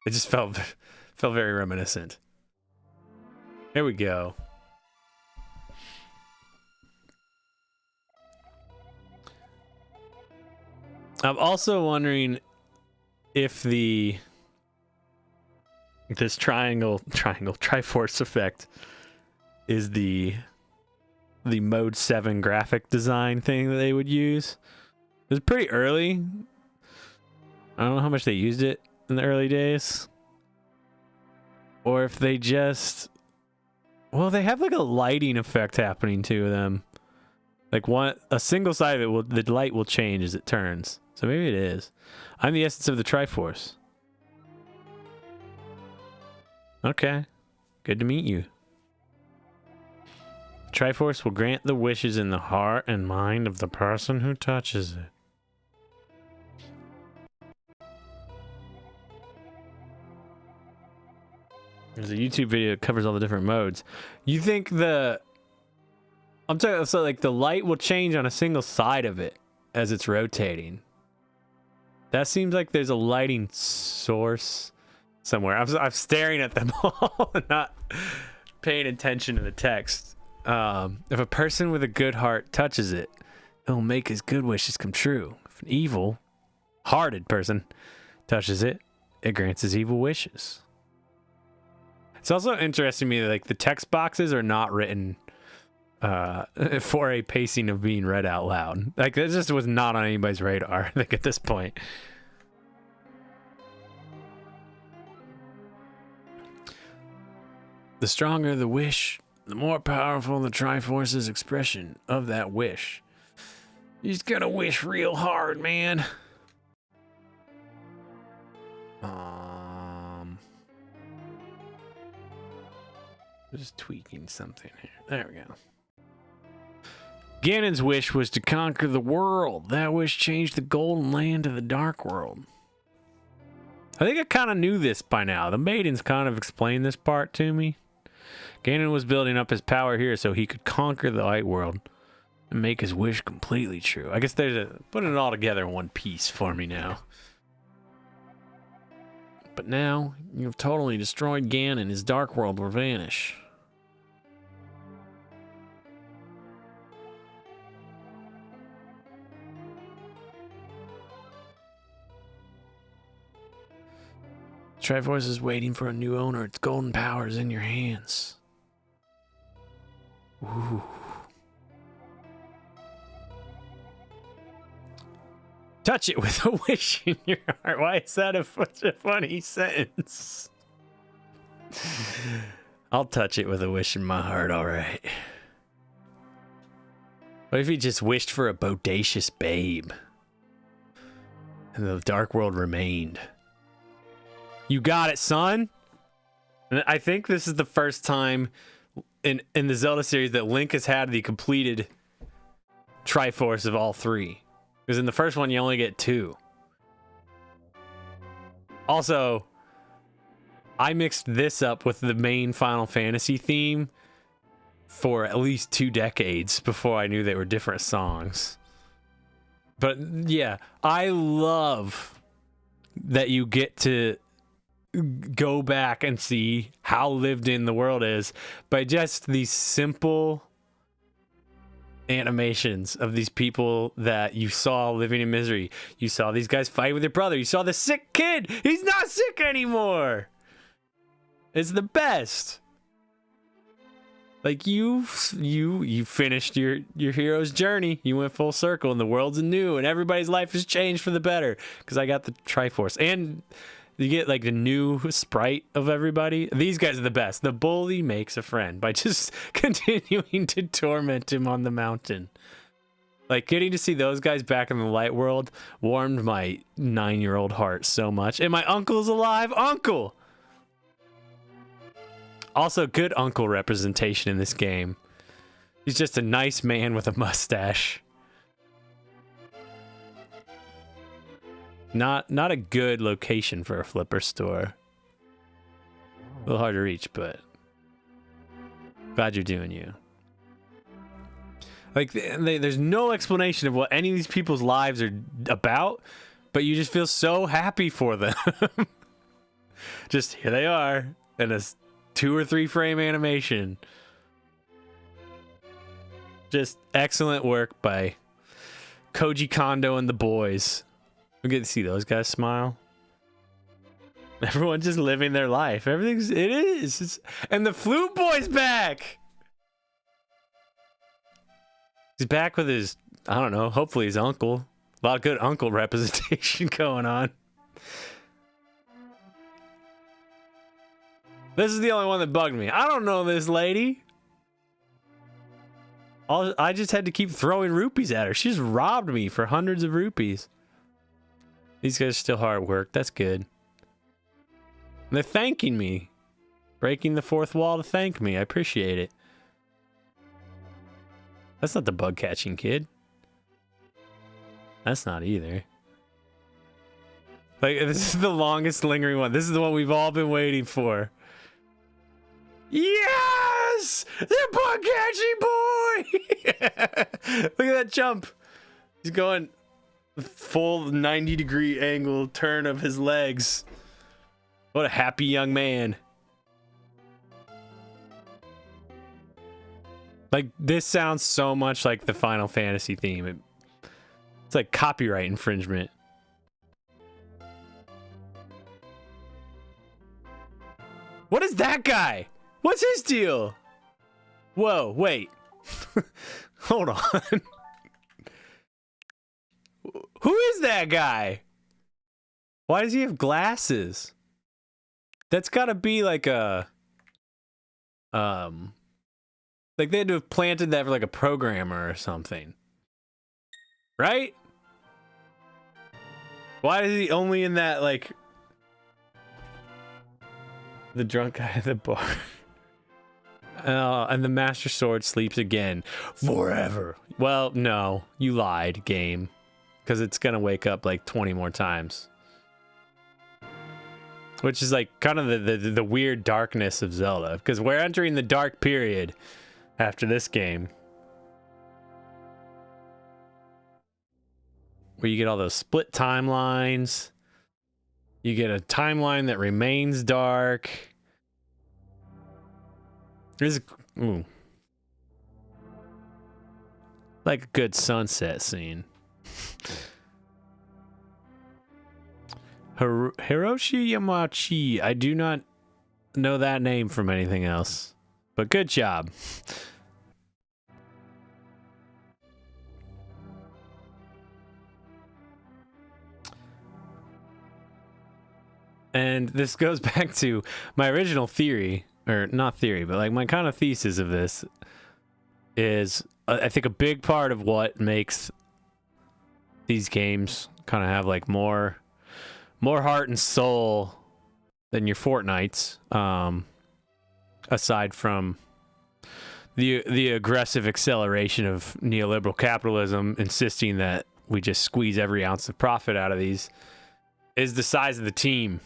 It just felt very reminiscent. Here we go. I'm also wondering if this Triforce effect is the Mode 7 graphic design thing that they would use. It was pretty early. I don't know how much they used it in the early days. Or if they just... Well, they have like a lighting effect happening to them. Like a single side of it, the light will change as it turns. So maybe it is. I'm the essence of the Triforce. Okay. Good to meet you. Triforce will grant the wishes in the heart and mind of the person who touches it. There's a YouTube video that covers all the different modes. You think I'm talking, so like the light will change on a single side of it as it's rotating. That seems like there's a lighting source somewhere. I'm staring at them all and not paying attention to the text. If a person with a good heart touches it, it'll make his good wishes come true. If an evil-hearted person touches it, it grants his evil wishes. It's also interesting to me that like the text boxes are not written for a pacing of being read out loud. Like that just was not on anybody's radar, I think, at this point. The stronger the wish, the more powerful the Triforce's expression of that wish. You just gotta wish real hard, man. Just tweaking something here. There we go. Ganon's wish was to conquer the world. That wish changed the Golden Land to the Dark World. I think I kind of knew this by now. The maidens kind of explained this part to me. Ganon was building up his power here so he could conquer the Light World and make his wish completely true. I guess putting it all together in one piece for me now. But now, you've totally destroyed Ganon. His Dark World will vanish. Triforce is waiting for a new owner. Its golden power is in your hands. Ooh. Touch it with a wish in your heart. Why is that such a funny sentence? I'll touch it with a wish in my heart, alright. What if he just wished for a bodacious babe? And the Dark World remained. You got it, son. And I think this is the first time in the Zelda series that Link has had the completed Triforce of all three. Because in the first one, you only get 2. Also, I mixed this up with the main Final Fantasy theme for at least 2 decades before I knew they were different songs. But yeah, I love that you get to go back and see how lived in the world is by just these simple animations of these people that you saw living in misery. You saw these guys fight with their brother. You saw the sick kid. He's not sick anymore. It's the best. Like you finished your hero's journey. You went full circle and the world's anew and everybody's life has changed for the better because I got the Triforce. And you get like the new sprite of everybody. These guys are the best. The bully makes a friend by just continuing to torment him on the mountain. Like getting to see those guys back in the light world warmed my 9-year-old heart so much. And my uncle's alive. Uncle! Also, good uncle representation in this game. He's just a nice man with a mustache. Not a good location for a flipper store. A little hard to reach, but glad you're doing you. Like, there's no explanation of what any of these people's lives are about, but you just feel so happy for them. Just here they are in a 2 or 3 frame animation. Just excellent work by Koji Kondo and the boys. We get to see those guys smile. Everyone's just living their life. And the flute boy's back. He's back with his, I don't know, hopefully his uncle. A lot of good uncle representation going on. This is the only one that bugged me. I don't know this lady. I just had to keep throwing rupees at her. She just robbed me for hundreds of rupees. These guys are still hard at work. That's good. And they're thanking me. Breaking the 4th wall to thank me. I appreciate it. That's not the bug catching kid. That's not either. Like, this is the longest lingering one. This is the one we've all been waiting for. Yes! The bug catching boy! Look at that jump. He's going full 90-degree angle turn of his legs. What a happy young man. Like, this sounds so much like the Final Fantasy theme. It's like copyright infringement. What is that guy? What's his deal? Whoa, wait. Hold on. Who is that guy? Why does he have glasses? That's gotta be like a... like they had to have planted that for like a programmer or something. Right? Why is he only in that, like... The drunk guy at the bar. And the Master Sword sleeps again. Forever. Well, no. You lied, game. Because it's gonna wake up like 20 more times. Which is like kind of the weird darkness of Zelda. Because we're entering the dark period after this game. Where you get all those split timelines. You get a timeline that remains dark. There's ooh. Like a good sunset scene. Hiroshi Yamachi. I do not know that name from anything else. But good job. And this goes back to my original theory, or not theory, but like my kind of thesis of this is, I think a big part of what makes these games kind of have like more heart and soul than your Fortnites, aside from the aggressive acceleration of neoliberal capitalism insisting that we just squeeze every ounce of profit out of these, is the size of the team.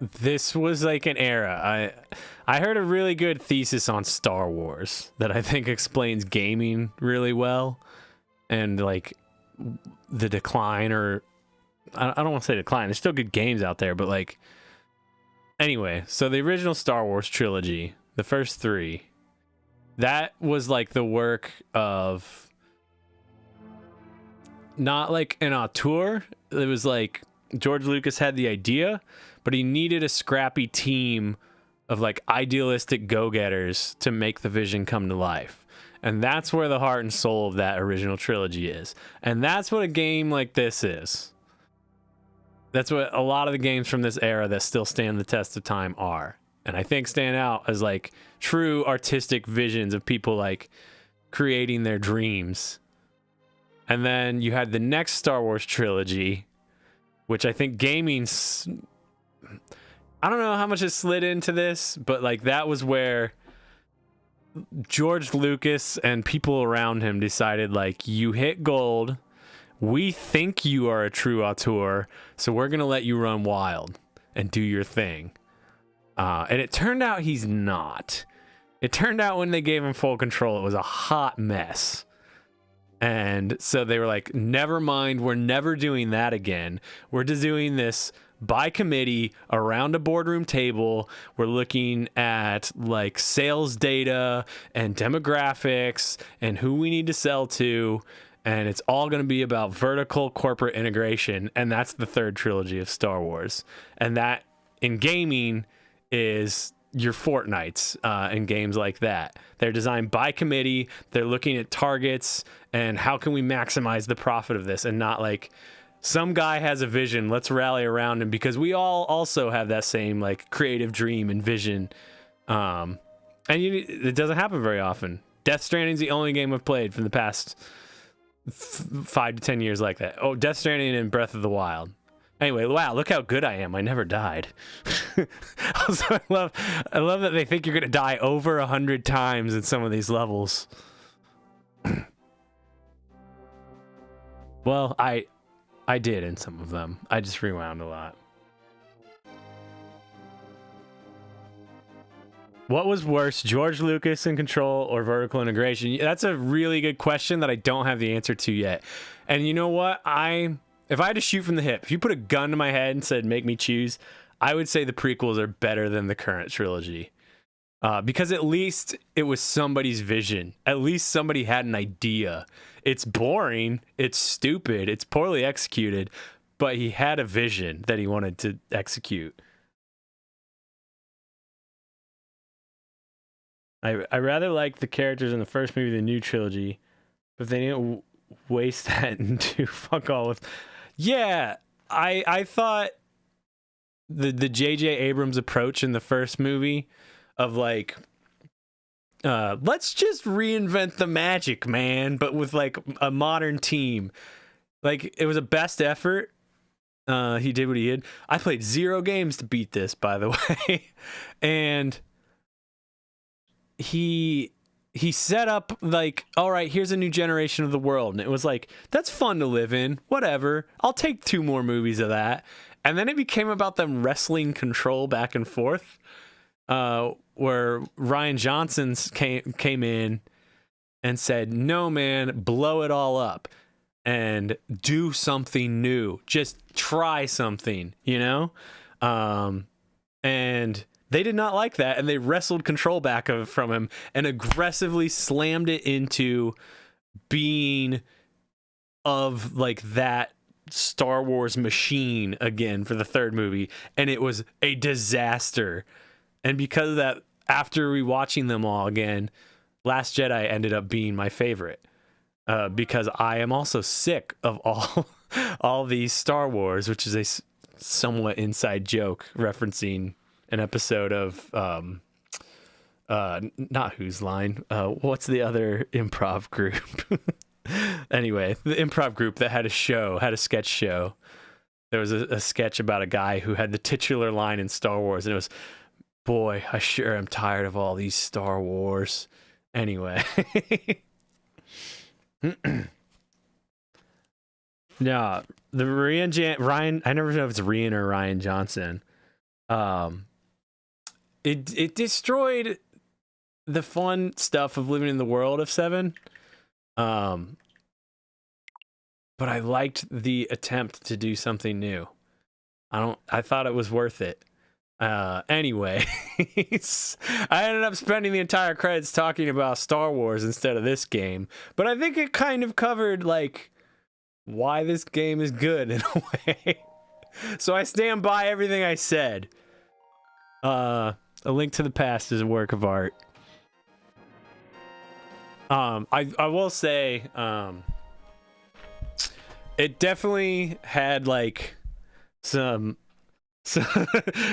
This was like an era. I heard a really good thesis on Star Wars that I think explains gaming really well, and like the decline, or I don't want to say decline, there's still good games out there, but like, anyway, so the original Star Wars trilogy, the first 3, that was like the work of not like an auteur. It was like George Lucas had the idea, but he needed a scrappy team of like idealistic go-getters to make the vision come to life. And that's where the heart and soul of that original trilogy is. And that's what a game like this is. That's what a lot of the games from this era that still stand the test of time are. And I think stand out as like true artistic visions of people like creating their dreams. And then you had the next Star Wars trilogy, which I think gaming's... I don't know how much it slid into this, but like that was where George Lucas and people around him decided, like, you hit gold, we think you are a true auteur, so we're gonna let you run wild and do your thing. And it turned out he's not. It turned out when they gave him full control, it was a hot mess. And so they were like, never mind, we're never doing that again. We're just doing this by committee around a boardroom table. We're looking at like sales data and demographics and who we need to sell to. And it's all going to be about vertical corporate integration. And that's the third trilogy of Star Wars. And that in gaming is your Fortnites and games like that. They're designed by committee. They're looking at targets and how can we maximize the profit of this, and not like some guy has a vision, let's rally around him, because we all also have that same like creative dream and vision. And it doesn't happen very often. Death Stranding's the only game I've played from the past 5 to 10 years like that. Oh, Death Stranding and Breath of the Wild. Anyway, wow, look how good I am. I never died. Also, I love that they think you're gonna die over 100 times in some of these levels. Well, I did in some of them. I just rewound a lot. What was worse, George Lucas in control or vertical integration? That's a really good question that I don't have the answer to yet. And you know what? If I had to shoot from the hip, if you put a gun to my head and said, make me choose, I would say the prequels are better than the current trilogy. Because at least it was somebody's vision. At least somebody had an idea. It's boring, it's stupid, it's poorly executed, but he had a vision that he wanted to execute. I rather like the characters in the first movie than the new trilogy, but they didn't waste that into fuck all with. Yeah, I thought the J.J. Abrams approach in the first movie of like, let's just reinvent the magic, man, but with like a modern team. Like, it was a best effort. He did what he did. I played 0 games to beat this, by the way. And he set up like, all right, here's a new generation of the world. And it was like, that's fun to live in. Whatever. I'll take 2 more movies of that. And then it became about them wrestling control back and forth. Where Rian Johnson came in and said, no, man, blow it all up and do something new. Just try something, you know? And they did not like that, and they wrestled control back from him and aggressively slammed it into being of like that Star Wars machine again for the third movie, and it was a disaster. And because of that, after rewatching them all again, Last Jedi ended up being my favorite. Because I am also sick of all these Star Wars, which is a somewhat inside joke referencing an episode of not Whose Line. What's the other improv group? Anyway, the improv group that had a sketch show. There was a sketch about a guy who had the titular line in Star Wars, and it was, boy, I sure am tired of all these Star Wars. Anyway. No, the Ryan, I never know if it's Rian or Rian Johnson. It destroyed the fun stuff of living in the world of 7. But I liked the attempt to do something new. I thought it was worth it. Anyway, I ended up spending the entire credits talking about Star Wars instead of this game, but I think it kind of covered like why this game is good in a way. So I stand by everything I said. A Link to the Past is a work of art. I will say, it definitely had like some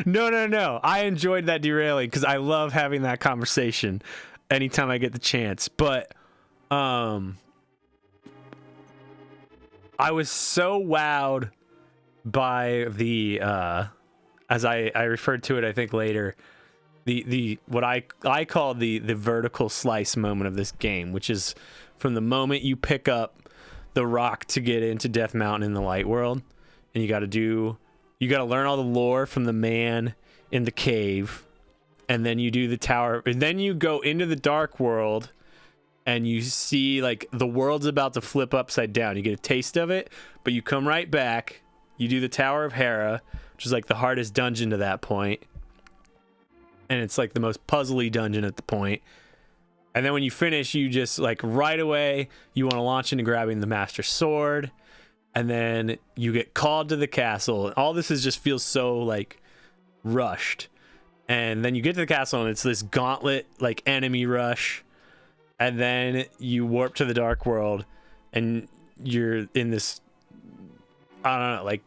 no. I enjoyed that derailing because I love having that conversation anytime I get the chance. But I was so wowed by the as I referred to it, I think later, the what I call the vertical slice moment of this game, which is from the moment you pick up the rock to get into Death Mountain in the light world, and you got to learn all the lore from the man in the cave, and then you do the tower, and then you go into the Dark World, and you see like the world's about to flip upside down. You get a taste of it, but you come right back. You do the Tower of Hera, which is like the hardest dungeon to that point, and it's like the most puzzly dungeon at the point. And then when you finish, you just like right away, you want to launch into grabbing the Master Sword. And then you get called to the castle. All this just feels so like rushed. And then you get to the castle and it's this gauntlet like enemy rush. And then you warp to the Dark World and you're in this, I don't know, like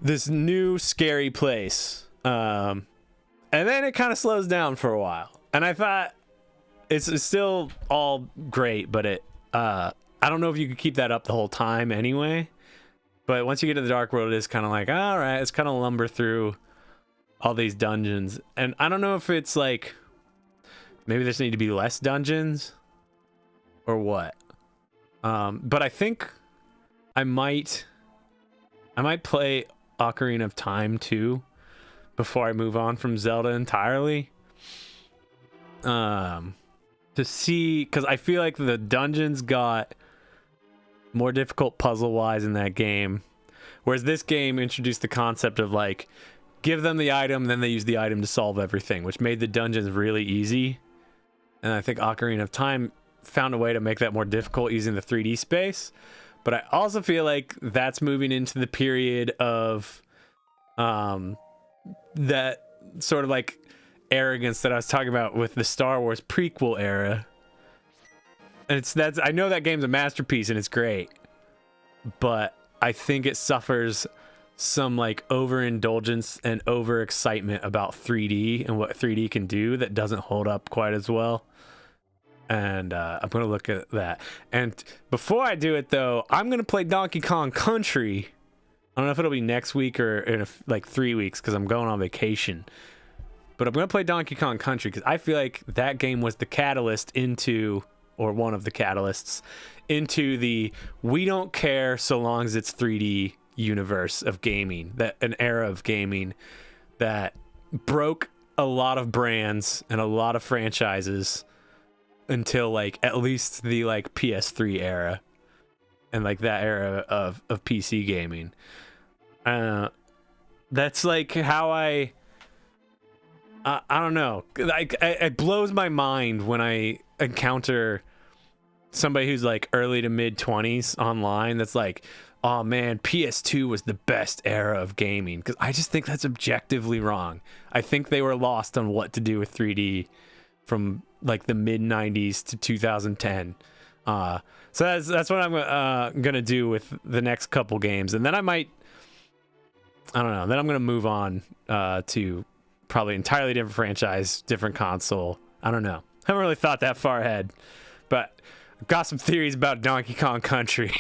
this new scary place. And then it kind of slows down for a while. And I thought, it's still all great, but I don't know if you could keep that up the whole time anyway. But once you get to the Dark World, it is kind of like, all right, it's kind of lumber through all these dungeons. And I don't know if it's like, maybe there's need to be less dungeons or what. But I think I might play Ocarina of Time too before I move on from Zelda entirely. To see, because I feel like the dungeons got more difficult puzzle wise in that game, whereas this game introduced the concept of like give them the item, then they use the item to solve everything, which made the dungeons really easy. And I think Ocarina of Time found a way to make that more difficult using the 3D space. But I also feel like that's moving into the period of that sort of like arrogance that I was talking about with the Star Wars prequel era. And I know that game's a masterpiece and it's great, but I think it suffers some like overindulgence and overexcitement about 3D and what 3D can do that doesn't hold up quite as well. And I'm gonna look at that. And before I do it though, I'm gonna play Donkey Kong Country. I don't know if it'll be next week or in like 3 weeks because I'm going on vacation. But I'm going to play Donkey Kong Country because I feel like that game was the catalyst into, or one of the catalysts, into the we don't care so long as it's 3D universe of gaming, that an era of gaming that broke a lot of brands and a lot of franchises until like at least the like PS3 era and like that era of PC gaming. That's like how I don't know. Like, it blows my mind when I encounter somebody who's like early to mid 20s online that's like, oh man, PS2 was the best era of gaming. Because I just think that's objectively wrong. I think they were lost on what to do with 3D from like the mid 90s to 2010. So that's what I'm gonna do with the next couple games, and then I don't know. Then I'm gonna move on to probably entirely different franchise, different console. I don't know. I haven't really thought that far ahead, but I've got some theories about Donkey Kong Country.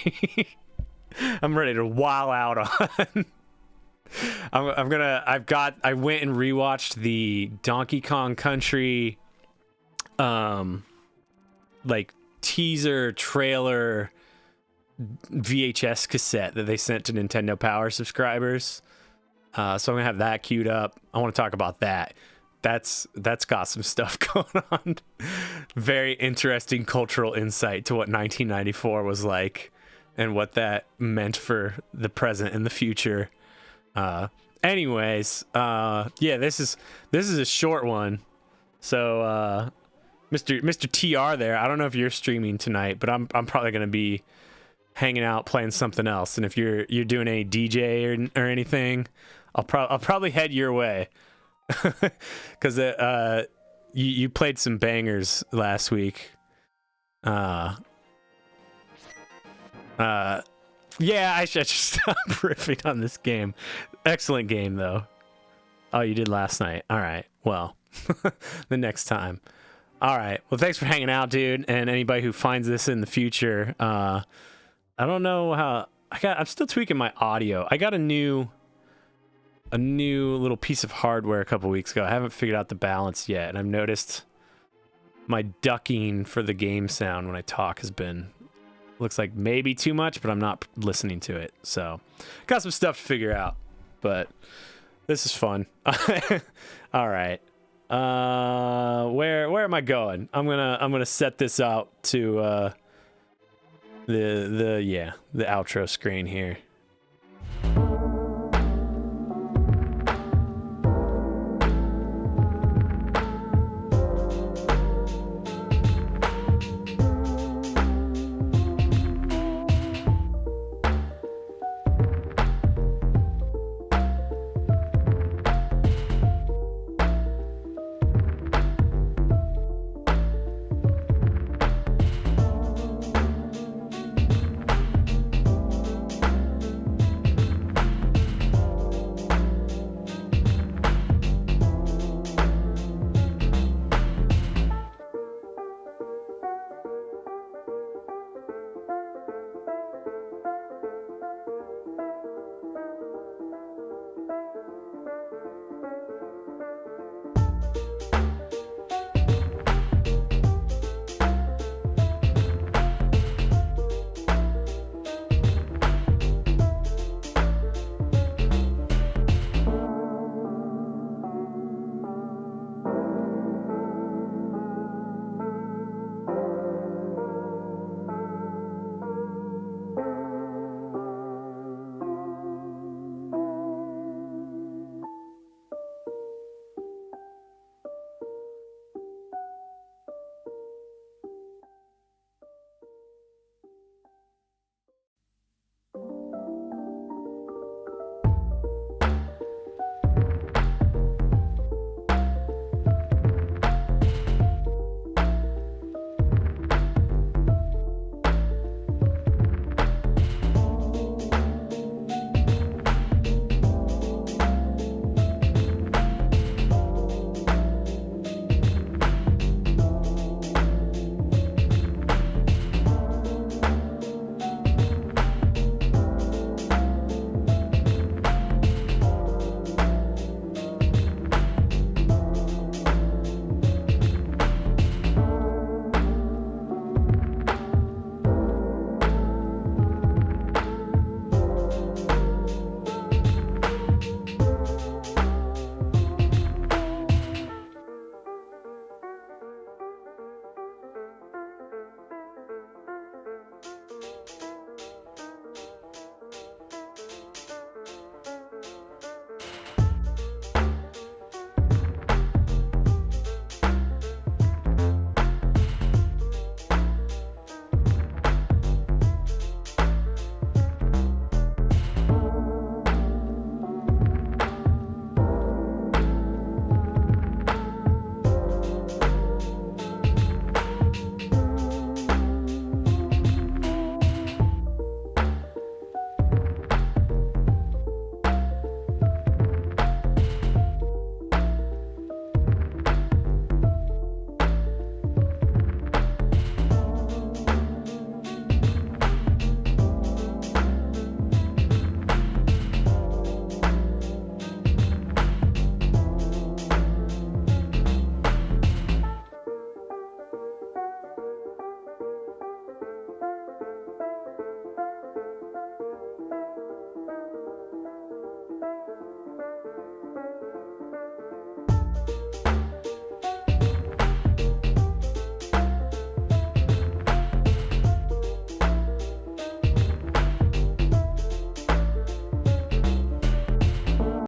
I'm ready to wow out on. I went and rewatched the Donkey Kong Country, like teaser trailer VHS cassette that they sent to Nintendo Power subscribers. So I'm gonna have that queued up. I want to talk about that. That's got some stuff going on. Very interesting cultural insight to what 1994 was like and what that meant for the present and the future. Anyways, yeah, this is a short one. So Mr. TR there, I don't know if you're streaming tonight, but I'm probably gonna be hanging out playing something else. And if you're doing any DJ or anything, I'll probably head your way. Because you played some bangers last week. Yeah, I should stop riffing on this game. Excellent game, though. Oh, you did last night. All right. Well, the next time. All right. Well, thanks for hanging out, dude. And anybody who finds this in the future, I don't know how. I'm still tweaking my audio. I got a new little piece of hardware a couple weeks ago. I haven't figured out the balance yet, and I've noticed my ducking for the game sound when I talk looks like maybe too much, but I'm not listening to it. So got some stuff to figure out, but this is fun. All right. Where am I going? I'm gonna set this out to the outro screen here.